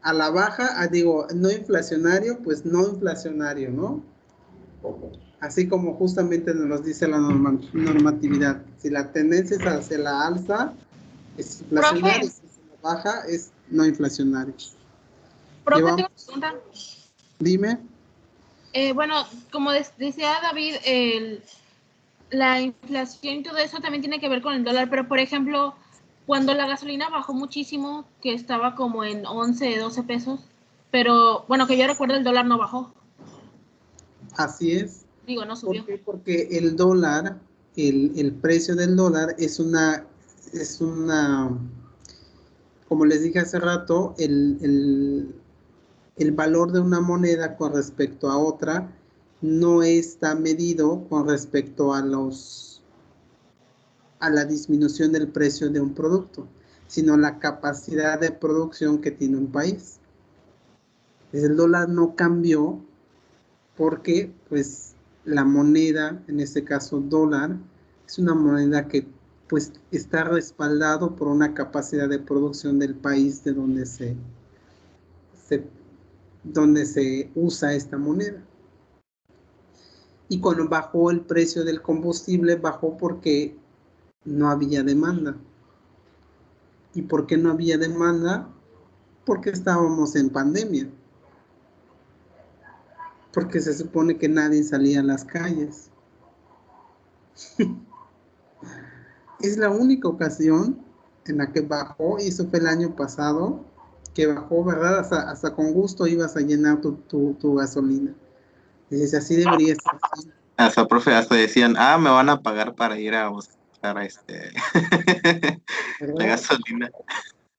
a la baja, digo, no inflacionario, pues no inflacionario, ¿no? Así como justamente nos dice la normatividad. Si la tendencia es hacia la alza, es inflacionario. Si es a la baja, es no inflacionario. Profe, Llevamos, tengo una pregunta. dime. Bueno, como decía David, la inflación y todo eso también tiene que ver con el dólar, pero por ejemplo, cuando la gasolina bajó muchísimo, que estaba como en 11, 12 pesos, pero bueno, que yo recuerdo el dólar no bajó. Así es. Digo, no subió. ¿Por qué? Porque el dólar, el precio del dólar es una, como les dije hace rato, el valor de una moneda con respecto a otra no está medido con respecto a la disminución del precio de un producto, sino la capacidad de producción que tiene un país. El dólar no cambió porque, pues, la moneda, en este caso dólar, es una moneda que, pues, está respaldado por una capacidad de producción del país de donde donde se usa esta moneda. Y cuando bajó el precio del combustible, bajó porque no había demanda. ¿Y por qué no había demanda? Porque estábamos en pandemia. Porque se supone que nadie salía a las calles. Es la única ocasión en la que bajó, y eso fue el año pasado, que bajó, ¿verdad? Hasta con gusto ibas a llenar tu gasolina. Dices, así debería estar. Hasta, profe, hasta decían, me van a pagar para ir a buscar la gasolina.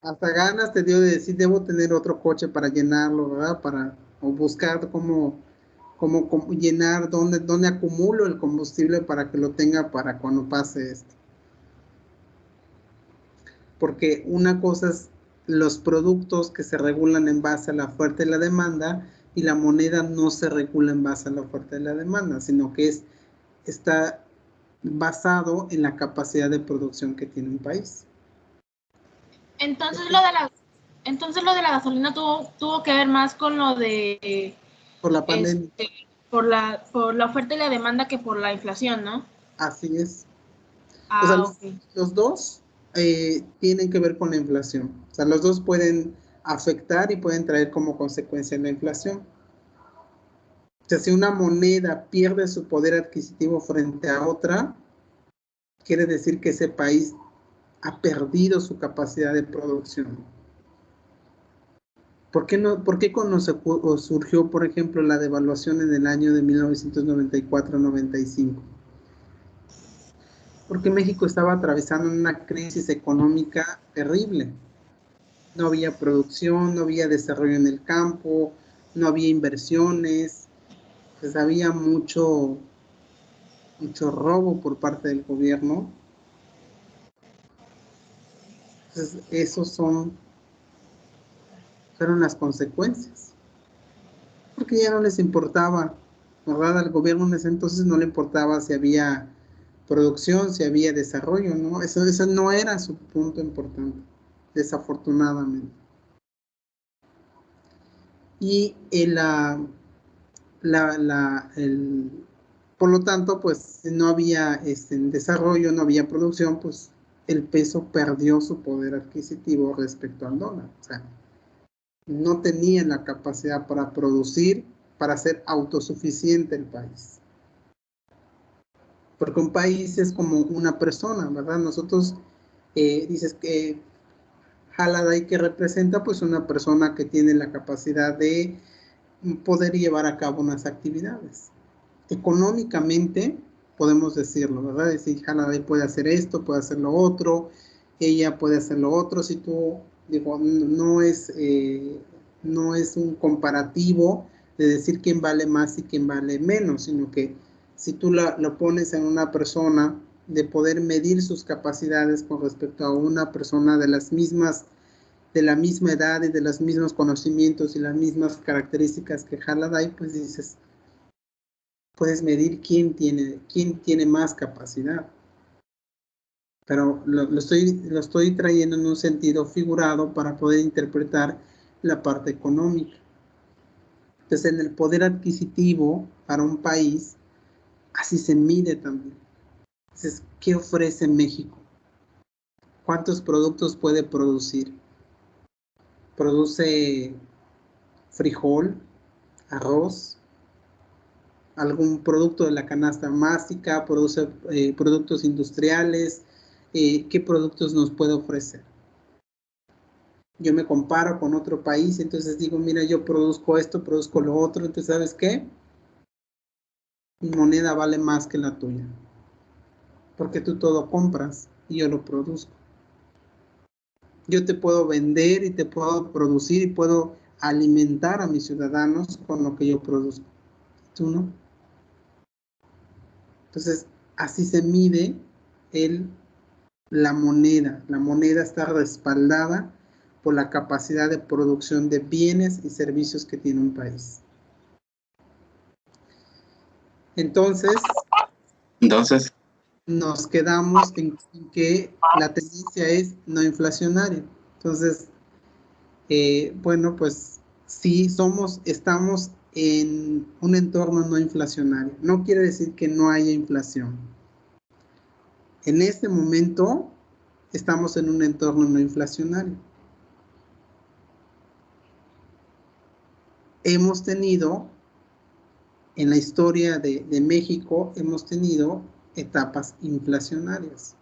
Hasta ganas te dio de decir, debo tener otro coche para llenarlo, ¿verdad? O buscar cómo llenar, dónde acumulo el combustible para que lo tenga para cuando pase esto. Porque una cosa es los productos que se regulan en base a la oferta y la demanda, y la moneda no se regula en base a la oferta y la demanda, sino que está basado en la capacidad de producción que tiene un país. Entonces lo de la gasolina tuvo que ver más con lo de por la pandemia, por la oferta y la demanda que por la inflación, ¿no? Así es. O sea, los dos tienen que ver con la inflación. O sea, los dos pueden afectar y pueden traer como consecuencia la inflación. O sea, si una moneda pierde su poder adquisitivo frente a otra, quiere decir que ese país ha perdido su capacidad de producción. ¿Por qué cuando surgió, por ejemplo, la devaluación en el año de 1994-95? Porque México estaba atravesando una crisis económica terrible. No había producción, no había desarrollo en el campo, no había inversiones, pues había mucho robo por parte del gobierno. Entonces, fueron las consecuencias. Porque ya no les importaba, ¿verdad? Al gobierno en ese entonces no le importaba si había producción, si había desarrollo, ¿no? Eso no era su punto importante, desafortunadamente. Y por lo tanto, pues no había desarrollo, no había producción, pues el peso perdió su poder adquisitivo respecto al dólar. O sea, no tenía la capacidad para producir, para ser autosuficiente el país. Porque un país es como una persona, ¿verdad? Nosotros, dices que Halliday que representa pues una persona que tiene la capacidad de poder llevar a cabo unas actividades. Económicamente podemos decirlo, ¿verdad? Decir, Halliday puede hacer esto, puede hacer lo otro, ella puede hacer lo otro. Si tú, digo, no es un comparativo de decir quién vale más y quién vale menos, sino que si tú lo pones en una persona de poder medir sus capacidades con respecto a una persona de la misma edad y de los mismos conocimientos y las mismas características que Halliday, pues dices, puedes medir quién tiene más capacidad. Pero lo estoy trayendo en un sentido figurado para poder interpretar la parte económica. Entonces, en el poder adquisitivo para un país, así se mide también. Entonces, ¿qué ofrece México? ¿Cuántos productos puede producir? ¿Produce frijol, arroz, algún producto de la canasta básica? ¿Produce productos industriales? ¿Qué productos nos puede ofrecer? Yo me comparo con otro país, entonces digo, mira, yo produzco esto, produzco lo otro, entonces, ¿sabes qué? Mi moneda vale más que la tuya, porque tú todo compras y yo lo produzco. Yo te puedo vender y te puedo producir y puedo alimentar a mis ciudadanos con lo que yo produzco. Tú no. Entonces, así se mide la moneda. La moneda está respaldada por la capacidad de producción de bienes y servicios que tiene un país. Entonces nos quedamos en que la tendencia es no inflacionaria. Entonces, bueno, pues sí estamos en un entorno no inflacionario. No quiere decir que no haya inflación. En este momento estamos en un entorno no inflacionario. Hemos tenido, en la historia de México, hemos tenido etapas inflacionarias,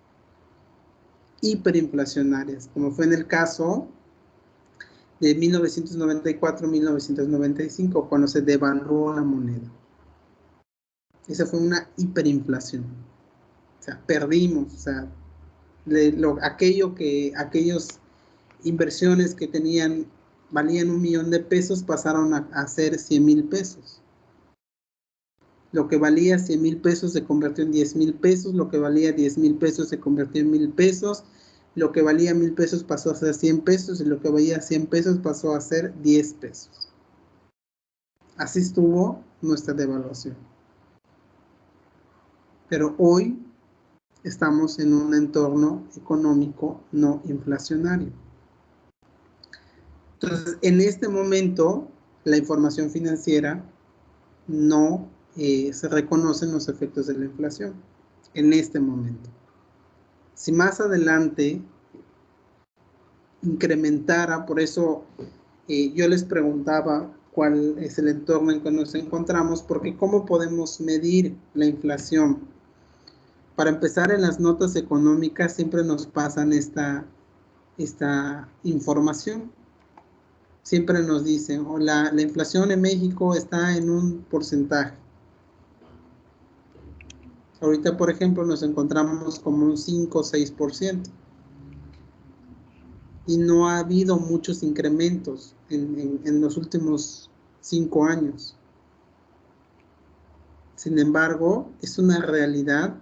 hiperinflacionarias, como fue en el caso de 1994-1995, cuando se devaluó la moneda. Esa fue una hiperinflación. O sea, perdimos, o sea, aquellas inversiones que valían 1 millón de pesos, pasaron a ser 100,000 pesos. Lo que valía 100,000 pesos se convirtió en 10,000 pesos, lo que valía 10,000 pesos se convirtió en 1,000 pesos, lo que valía 1,000 pesos pasó a ser 100 pesos y lo que valía 100 pesos pasó a ser 10 pesos. Así estuvo nuestra devaluación. Pero hoy estamos en un entorno económico no inflacionario. Entonces, en este momento, la información financiera no se reconocen los efectos de la inflación. En este momento. Si más adelante incrementara, por eso yo les preguntaba cuál es el entorno en que nos encontramos, porque ¿cómo podemos medir la inflación? Para empezar, en las notas económicas siempre nos pasan esta información. Siempre nos dicen, la inflación en México está en un porcentaje. Ahorita, por ejemplo, nos encontramos como un 5 o 6%. Y no ha habido muchos incrementos en los últimos 5 años. Sin embargo, es una realidad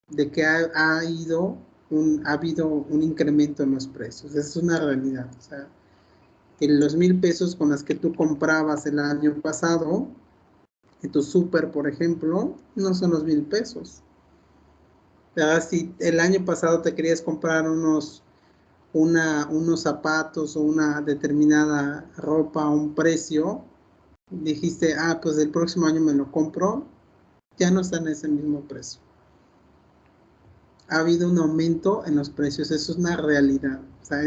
de que ha habido un incremento en los precios. Es una realidad. O sea, en los 1,000 pesos con las que tú comprabas el año pasado, en tu súper, por ejemplo, no son los 1,000 pesos. ¿Verdad? Si el año pasado te querías comprar unos zapatos o una determinada ropa a un precio, dijiste, pues el próximo año me lo compro, ya no está en ese mismo precio. Ha habido un aumento en los precios, eso es una realidad. O sea,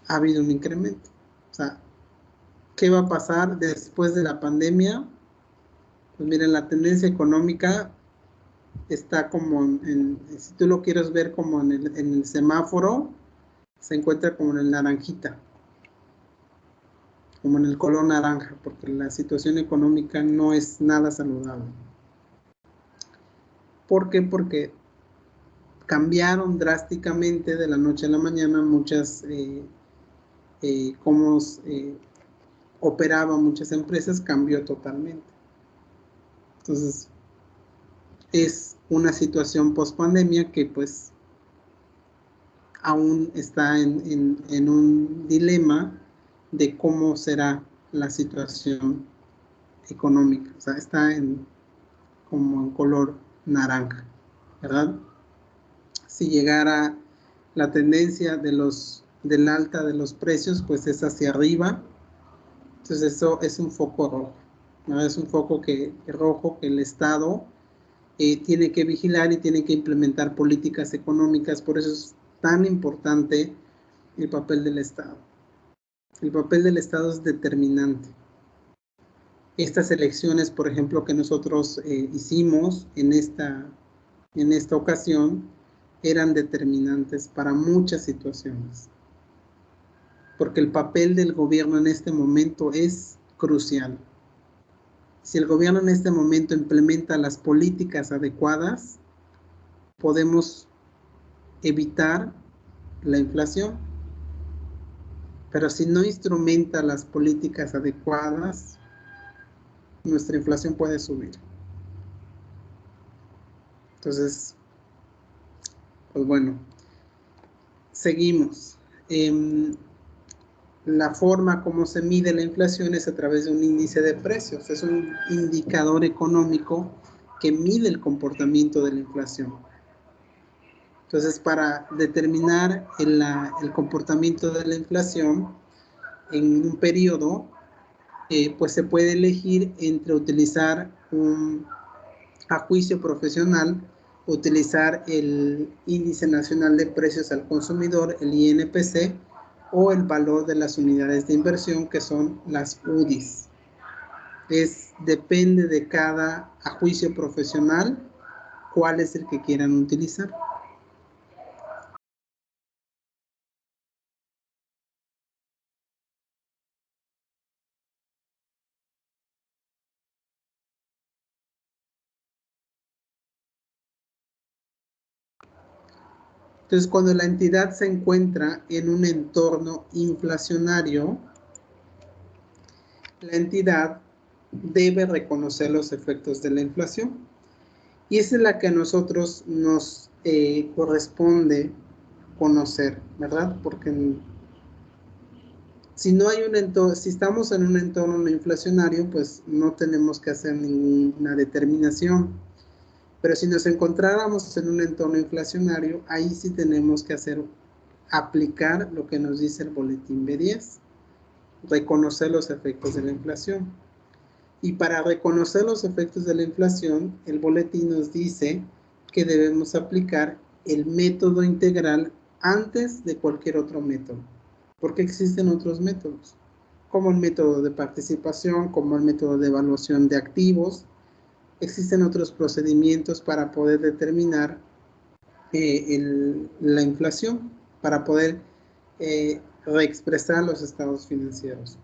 ha habido un incremento. O sea, ¿qué va a pasar después de la pandemia? Pues miren, la tendencia económica está como si tú lo quieres ver como en el semáforo, se encuentra como en el naranjita, como en el color naranja, porque la situación económica no es nada saludable. ¿Por qué? Porque cambiaron drásticamente de la noche a la mañana muchas, cómo operaban muchas empresas, cambió totalmente. Entonces, es una situación post pandemia que pues aún está en un dilema de cómo será la situación económica. O sea, está como en color naranja, ¿verdad? Si llegara la tendencia del alta de los precios, pues es hacia arriba. Entonces eso es un foco rojo, ¿no? Es un foco rojo que el Estado tiene que vigilar y tiene que implementar políticas económicas. Por eso es tan importante el papel del Estado. El papel del Estado es determinante. Estas elecciones, por ejemplo, que nosotros hicimos en esta ocasión, eran determinantes para muchas situaciones. Porque el papel del gobierno en este momento es crucial. Si el gobierno en este momento implementa las políticas adecuadas, podemos evitar la inflación. Pero si no instrumenta las políticas adecuadas, nuestra inflación puede subir. Entonces, pues bueno, seguimos. La forma como se mide la inflación es a través de un índice de precios. Es un indicador económico que mide el comportamiento de la inflación. Entonces, para determinar el comportamiento de la inflación en un periodo, pues se puede elegir entre utilizar a juicio profesional, utilizar el Índice Nacional de Precios al Consumidor, el INPC, o el valor de las unidades de inversión, que son las UDIs. Depende de cada a juicio profesional cuál es el que quieran utilizar. Entonces, cuando la entidad se encuentra en un entorno inflacionario, la entidad debe reconocer los efectos de la inflación. Y esa es la que a nosotros nos corresponde conocer, ¿verdad? Porque si no hay si estamos en un entorno no inflacionario, pues no tenemos que hacer ninguna determinación. Pero si nos encontráramos en un entorno inflacionario, ahí sí tenemos que aplicar lo que nos dice el boletín B10, reconocer los efectos de la inflación. Y para reconocer los efectos de la inflación, el boletín nos dice que debemos aplicar el método integral antes de cualquier otro método, porque existen otros métodos, como el método de participación, como el método de evaluación de activos. Existen otros procedimientos para poder determinar la inflación, para poder reexpresar los estados financieros.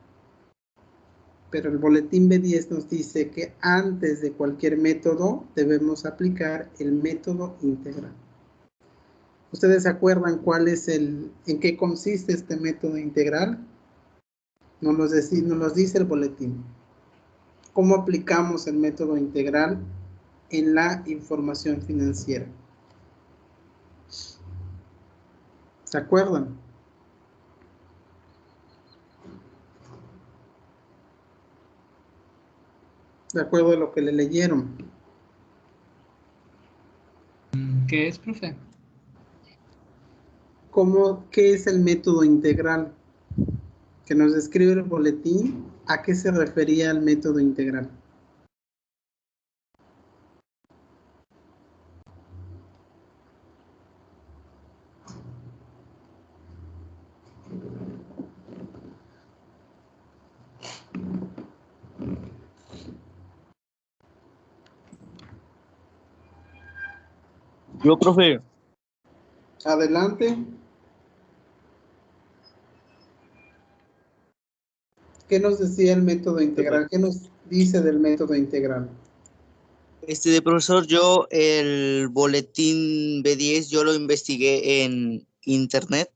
Pero el boletín B10 nos dice que antes de cualquier método debemos aplicar el método integral. ¿Ustedes se acuerdan en qué consiste este método integral? Nos los dice el boletín. ¿Cómo aplicamos el método integral en la información financiera? ¿Se acuerdan? De acuerdo a lo que le leyeron. ¿Qué es, profe? ¿Qué es el método integral? Que nos describe el boletín. ¿A qué se refería el método integral? Yo, profe. Adelante. ¿Qué nos decía el método integral? ¿Qué nos dice del método integral? De profesor, yo el boletín B10 yo lo investigué en internet.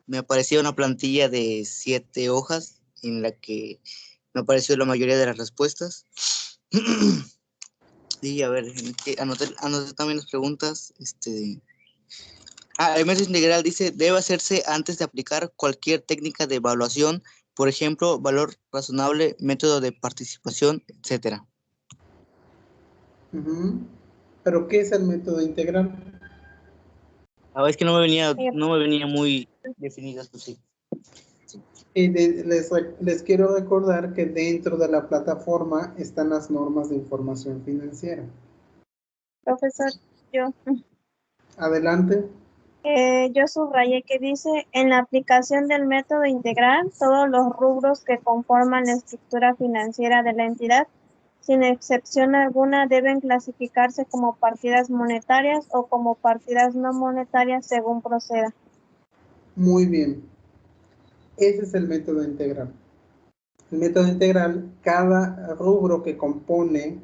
Me aparecía una plantilla de 7 hojas en la que me apareció la mayoría de las respuestas. Y a ver, anoté también las preguntas. El método integral dice, debe hacerse antes de aplicar cualquier técnica de evaluación, por ejemplo, valor razonable, método de participación, etcétera. ¿Pero qué es el método integral? A ver, es que no me venía muy definido esto, sí. Les quiero recordar que dentro de la plataforma están las normas de información financiera. Profesor, yo. Adelante. Yo subrayé que dice, en la aplicación del método integral, todos los rubros que conforman la estructura financiera de la entidad, sin excepción alguna, deben clasificarse como partidas monetarias o como partidas no monetarias según proceda. Muy bien. Ese es el método integral. El método integral, cada rubro que compone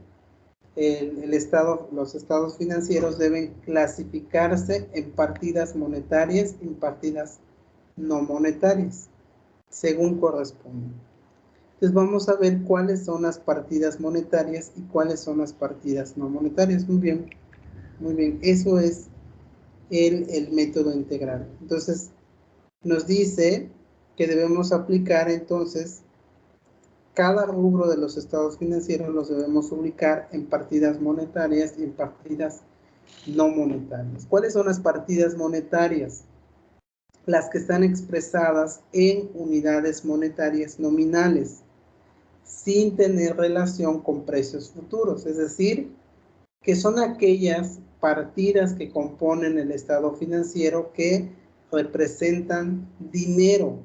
los estados financieros deben clasificarse en partidas monetarias y en partidas no monetarias, según corresponde. Entonces vamos a ver cuáles son las partidas monetarias y cuáles son las partidas no monetarias. Muy bien, muy bien. Eso es el método integral. Entonces nos dice que debemos aplicar entonces cada rubro de los estados financieros los debemos ubicar en partidas monetarias y en partidas no monetarias. ¿Cuáles son las partidas monetarias? Las que están expresadas en unidades monetarias nominales, sin tener relación con precios futuros, es decir, que son aquellas partidas que componen el estado financiero que representan dinero,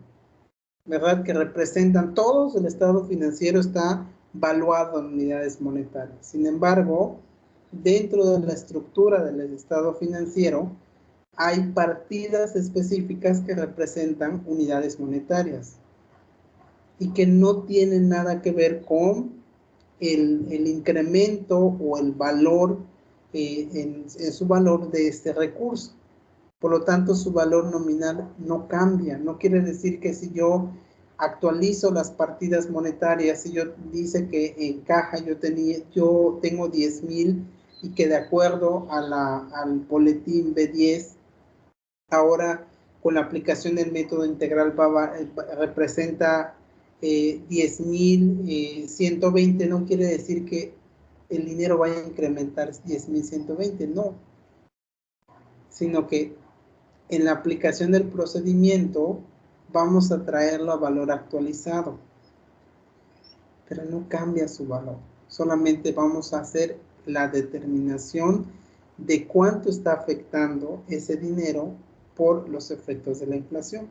¿verdad? Que representan todos, el estado financiero está valuado en unidades monetarias. Sin embargo, dentro de la estructura del estado financiero hay partidas específicas que representan unidades monetarias y que no tienen nada que ver con el incremento o el valor en su valor de este recurso. Por lo tanto, su valor nominal no cambia. No quiere decir que si yo actualizo las partidas monetarias, si yo dice que en caja yo tengo 10,000 y que de acuerdo al boletín B10, ahora con la aplicación del método integral representa 10,120, no quiere decir que el dinero vaya a incrementar 10,120, no. Sino que en la aplicación del procedimiento vamos a traerlo a valor actualizado, pero no cambia su valor, solamente vamos a hacer la determinación de cuánto está afectando ese dinero por los efectos de la inflación.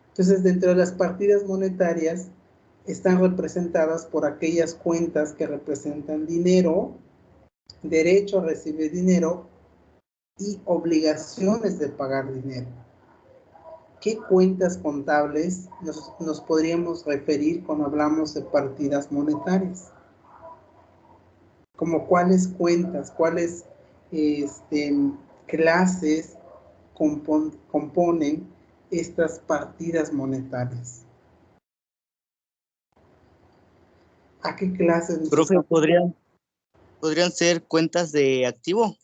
Entonces, dentro de las partidas monetarias están representadas por aquellas cuentas que representan dinero, derecho a recibir dinero y obligaciones de pagar dinero. ¿Qué cuentas contables nos podríamos referir cuando hablamos de partidas monetarias? Como cuáles cuentas, cuáles clases componen estas partidas monetarias. ¿A qué clases? Profe, ¿podrían ser cuentas de activos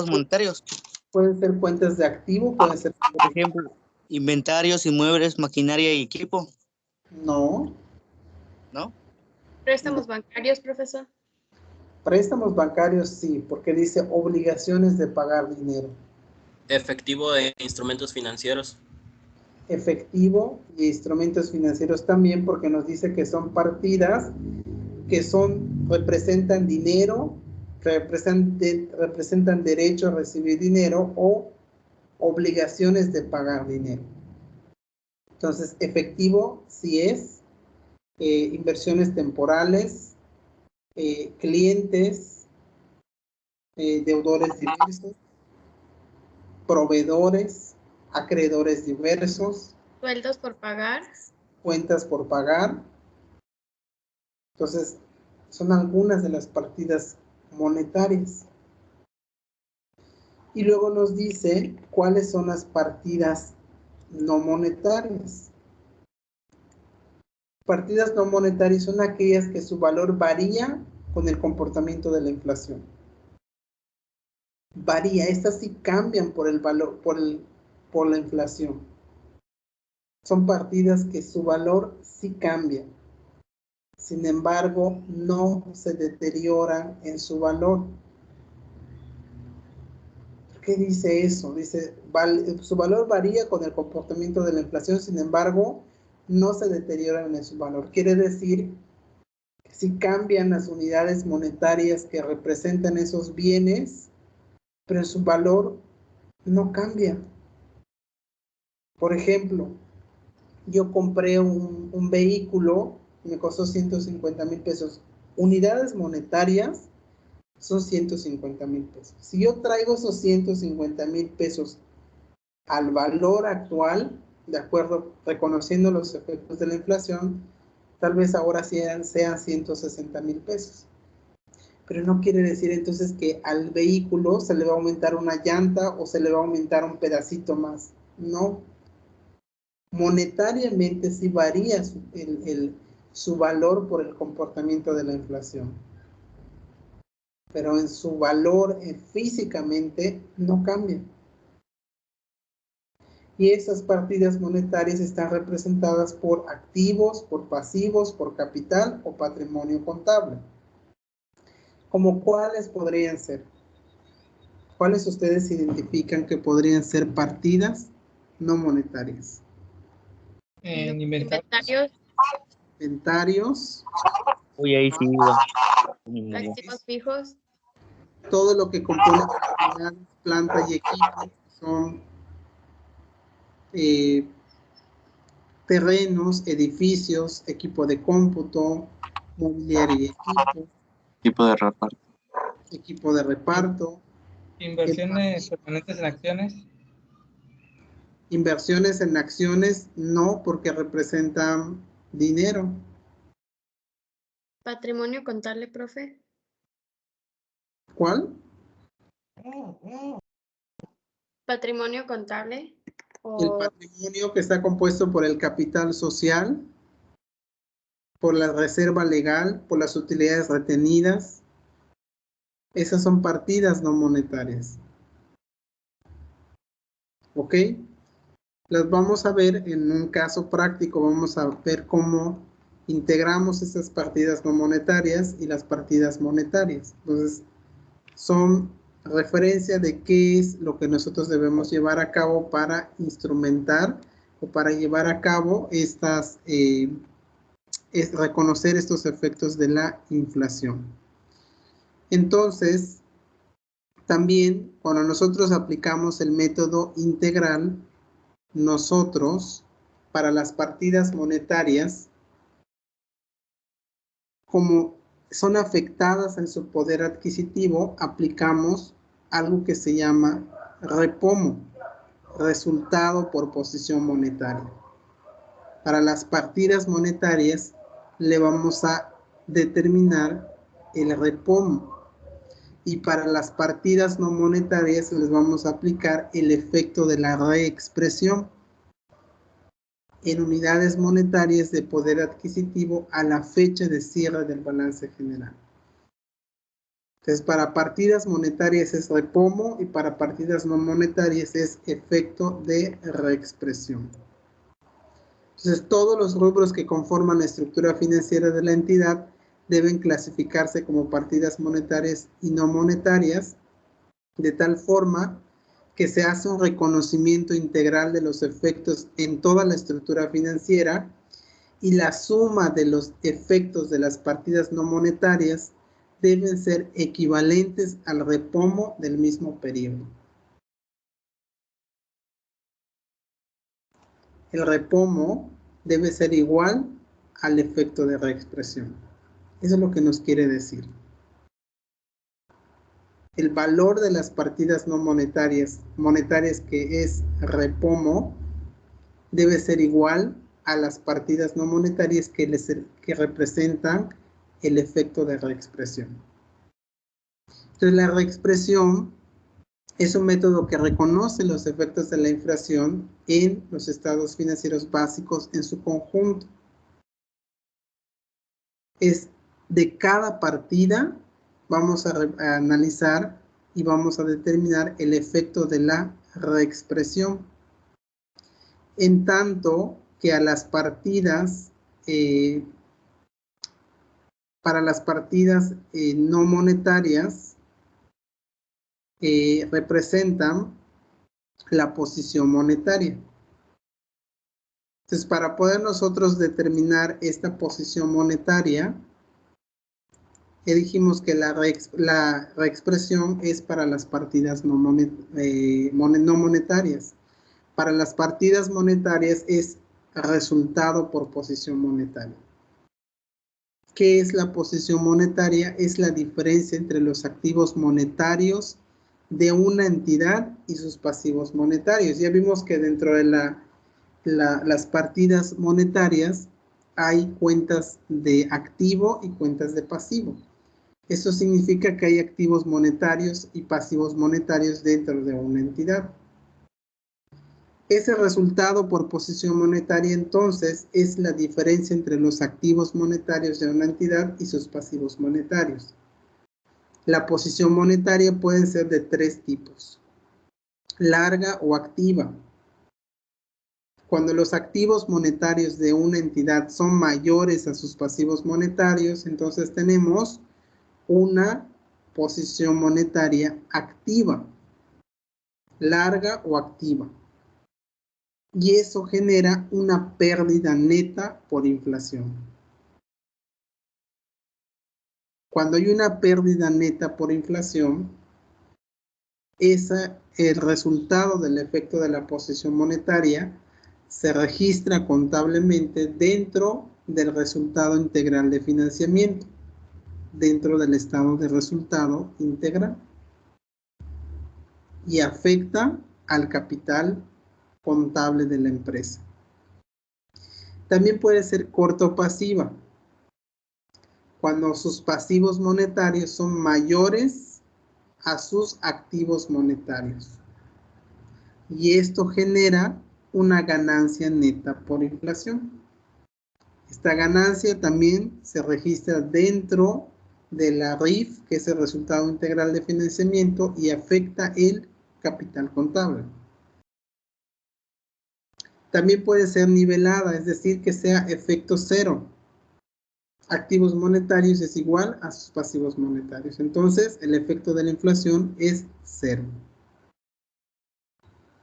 monetarios? Pueden ser cuentas de activo, pueden ser, por ejemplo, inventarios, inmuebles, maquinaria y equipo. No. ¿No? ¿Préstamos bancarios, profesor? Préstamos bancarios sí, porque dice obligaciones de pagar dinero. Efectivo e instrumentos financieros. Efectivo y instrumentos financieros también, porque nos dice que son partidas que representan dinero, representan derecho a recibir dinero o obligaciones de pagar dinero. Entonces, efectivo sí es, inversiones temporales, clientes, deudores diversos, proveedores, acreedores diversos, Sueldos por pagar. cuentas por pagar. Entonces, son algunas de las partidas monetarias. Y luego nos dice cuáles son las partidas no monetarias. Partidas no monetarias son aquellas que su valor varía con el comportamiento de la inflación. Varía, estas sí cambian por el valor, por la inflación. Son partidas que su valor sí cambia. Sin embargo, no se deterioran en su valor. ¿Qué dice eso? Dice, su valor varía con el comportamiento de la inflación, sin embargo, no se deterioran en su valor. Quiere decir que si cambian las unidades monetarias que representan esos bienes, pero su valor no cambia. Por ejemplo, yo compré un vehículo, me costó 150,000 pesos. Unidades monetarias son 150,000 pesos. Si yo traigo esos 150,000 pesos al valor actual, de acuerdo, reconociendo los efectos de la inflación, tal vez ahora sean 160,000 pesos. Pero no quiere decir entonces que al vehículo se le va a aumentar una llanta o se le va a aumentar un pedacito más. No. Monetariamente sí varía su valor por el comportamiento de la inflación. Pero en su valor físicamente no cambia. Y esas partidas monetarias están representadas por activos, por pasivos, por capital o patrimonio contable. ¿Como cuáles podrían ser? ¿Cuáles ustedes identifican que podrían ser partidas no monetarias? Inventarios. Inventarios. Uy, ahí sí. Activos fijos. Todo lo que compone propiedades, planta y equipo son terrenos, edificios, equipo de cómputo, mobiliario y equipo. Equipo de reparto. Equipo de reparto. Inversiones permanentes en acciones. Inversiones en acciones no, porque representan dinero. Patrimonio contable, profe. ¿Cuál? Patrimonio contable. El patrimonio que está compuesto por el capital social, por la reserva legal, por las utilidades retenidas. Esas son partidas no monetarias. ¿Ok? Las vamos a ver en un caso práctico. Vamos a ver cómo integramos estas partidas no monetarias y las partidas monetarias. Entonces, son referencia de qué es lo que nosotros debemos llevar a cabo para instrumentar o para llevar a cabo estas, es reconocer estos efectos de la inflación. Entonces, también cuando nosotros aplicamos el método integral, nosotros, para las partidas monetarias, como son afectadas en su poder adquisitivo, aplicamos algo que se llama repomo, resultado por posición monetaria. Para las partidas monetarias le vamos a determinar el repomo y para las partidas no monetarias les vamos a aplicar el efecto de la reexpresión en unidades monetarias de poder adquisitivo a la fecha de cierre del balance general. Entonces, para partidas monetarias es repomo y para partidas no monetarias es efecto de reexpresión. Entonces, todos los rubros que conforman la estructura financiera de la entidad deben clasificarse como partidas monetarias y no monetarias, de tal forma que se hace un reconocimiento integral de los efectos en toda la estructura financiera y la suma de los efectos de las partidas no monetarias deben ser equivalentes al repomo del mismo periodo. El repomo debe ser igual al efecto de reexpresión. Eso es lo que nos quiere decir. el valor de las partidas no monetarias, que es repomo, debe ser igual a las partidas no monetarias que representan el efecto de reexpresión. Entonces, la reexpresión es un método que reconoce los efectos de la inflación en los estados financieros básicos en su conjunto. Es de cada partida, vamos a analizar y vamos a determinar el efecto de la reexpresión. En tanto que a las partidas, para las partidas no monetarias, representan la posición monetaria. Entonces, para poder nosotros determinar esta posición monetaria, ya dijimos que la reexpresión es para las partidas no monetarias. Para las partidas monetarias es resultado por posición monetaria. ¿Qué es la posición monetaria? Es la diferencia entre los activos monetarios de una entidad y sus pasivos monetarios. Ya vimos que dentro de las partidas monetarias hay cuentas de activo y cuentas de pasivo. Eso significa que hay activos monetarios y pasivos monetarios dentro de una entidad. Ese resultado por posición monetaria, entonces, es la diferencia entre los activos monetarios de una entidad y sus pasivos monetarios. La posición monetaria puede ser de tres tipos: larga o activa. Cuando los activos monetarios de una entidad son mayores a sus pasivos monetarios, entonces tenemos una posición monetaria activa, larga o activa. Y eso genera una pérdida neta por inflación. Cuando hay una pérdida neta por inflación, el resultado del efecto de la posición monetaria se registra contablemente dentro del resultado integral de financiamiento, dentro del estado de resultado integral, y afecta al capital contable de la empresa. También puede ser corto o pasiva, cuando sus pasivos monetarios son mayores a sus activos monetarios. Y esto genera una ganancia neta por inflación. Esta ganancia también se registra dentro de la RIF, que es el resultado integral de financiamiento, y afecta el capital contable. También puede ser nivelada, es decir, que sea efecto cero. Activos monetarios es igual a sus pasivos monetarios. Entonces, el efecto de la inflación es cero.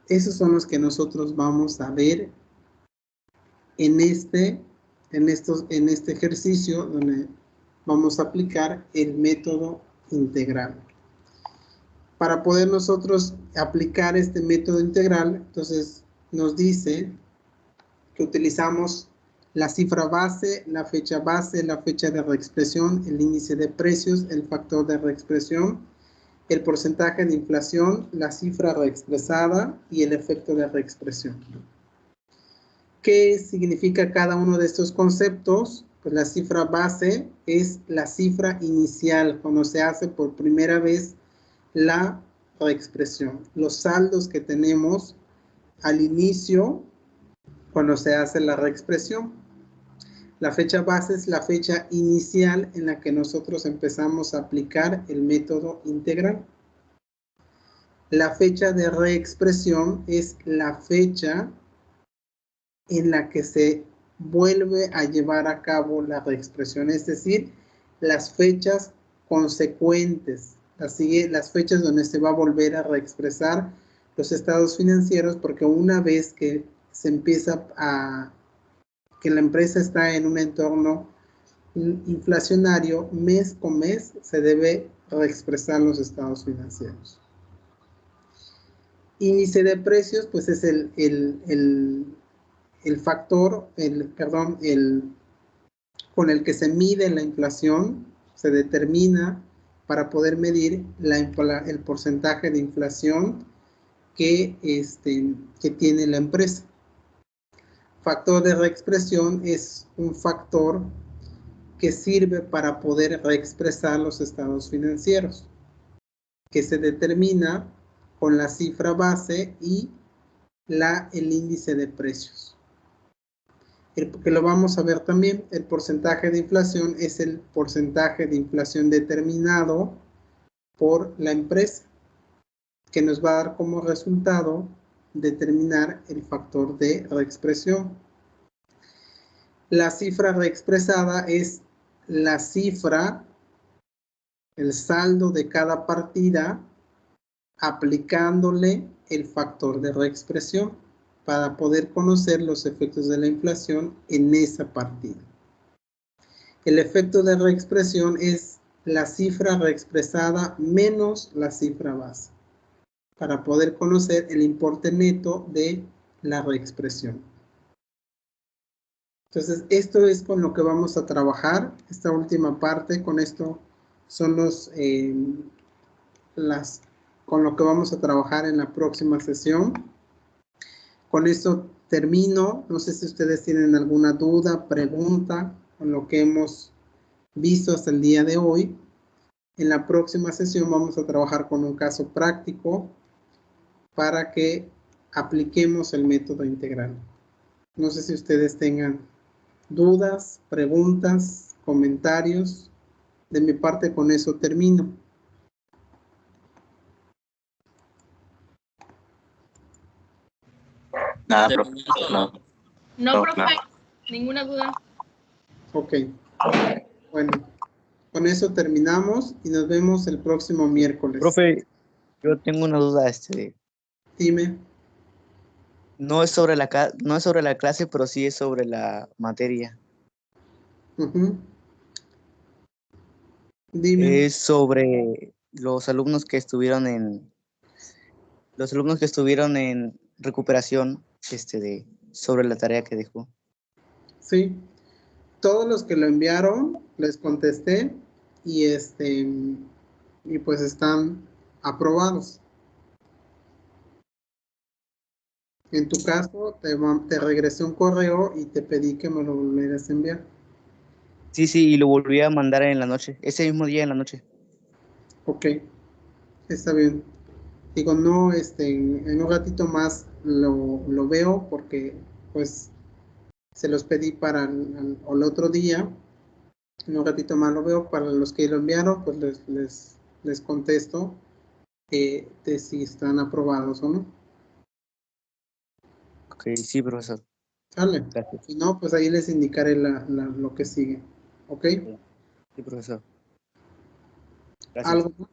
Esos son los que nosotros vamos a ver en este ejercicio, donde vamos a aplicar el método integral. Para poder nosotros aplicar este método integral, entonces nos dice que utilizamos la cifra base, la fecha de reexpresión, el índice de precios, el factor de reexpresión, el porcentaje de inflación, la cifra reexpresada y el efecto de reexpresión. ¿Qué significa cada uno de estos conceptos? Pues la cifra base es la cifra inicial, cuando se hace por primera vez la reexpresión. Los saldos que tenemos al inicio cuando se hace la reexpresión. La fecha base es la fecha inicial en la que nosotros empezamos a aplicar el método integral. La fecha de reexpresión es la fecha en la que se vuelve a llevar a cabo la reexpresión, es decir, las fechas consecuentes, las fechas donde se va a volver a reexpresar los estados financieros, porque una vez que se empieza que la empresa está en un entorno inflacionario, mes con mes se debe reexpresar los estados financieros. Índice de precios, pues es el factor, con el que se mide la inflación, se determina para poder medir el porcentaje de inflación que tiene la empresa. Factor de reexpresión es un factor que sirve para poder reexpresar los estados financieros, que se determina con la cifra base y el índice de precios. Que lo vamos a ver también, el porcentaje de inflación es el porcentaje de inflación determinado por la empresa, que nos va a dar como resultado determinar el factor de reexpresión. La cifra reexpresada es la cifra, el saldo de cada partida, aplicándole el factor de reexpresión para poder conocer los efectos de la inflación en esa partida. El efecto de reexpresión es la cifra reexpresada menos la cifra base, para poder conocer el importe neto de la reexpresión. Entonces, esto es con lo que vamos a trabajar, esta última parte. Con esto son con lo que vamos a trabajar en la próxima sesión. Con esto termino. No sé si ustedes tienen alguna duda, pregunta con lo que hemos visto hasta el día de hoy. En la próxima sesión vamos a trabajar con un caso práctico para que apliquemos el método integral. No sé si ustedes tengan dudas, preguntas, comentarios. De mi parte, con eso termino. Nada, De profe. momento No. No, profe, claro. ninguna duda. Ok. Bueno, con eso terminamos y nos vemos el próximo miércoles. Profe, yo tengo una duda, Dime. no es sobre no es sobre la clase, pero sí es sobre la materia. Dime. Es sobre los alumnos que estuvieron en recuperación, sobre la tarea que dejó. Sí. Todos los que lo enviaron, les contesté y y pues están aprobados. En tu caso, te regresé un correo y te pedí que me lo volvieras a enviar. Sí, y lo volví a mandar en la noche, ese mismo día en la noche. Ok, está bien. Digo, no, en un ratito más lo veo porque pues se los pedí para el otro día. En un ratito más lo veo. Para los que lo enviaron, pues les contesto de si están aprobados o no. Ok, sí, profesor. ¿Sale? Gracias. Si no, pues ahí les indicaré lo que sigue. ¿Ok? Sí, profesor. Gracias. ¿Algo más?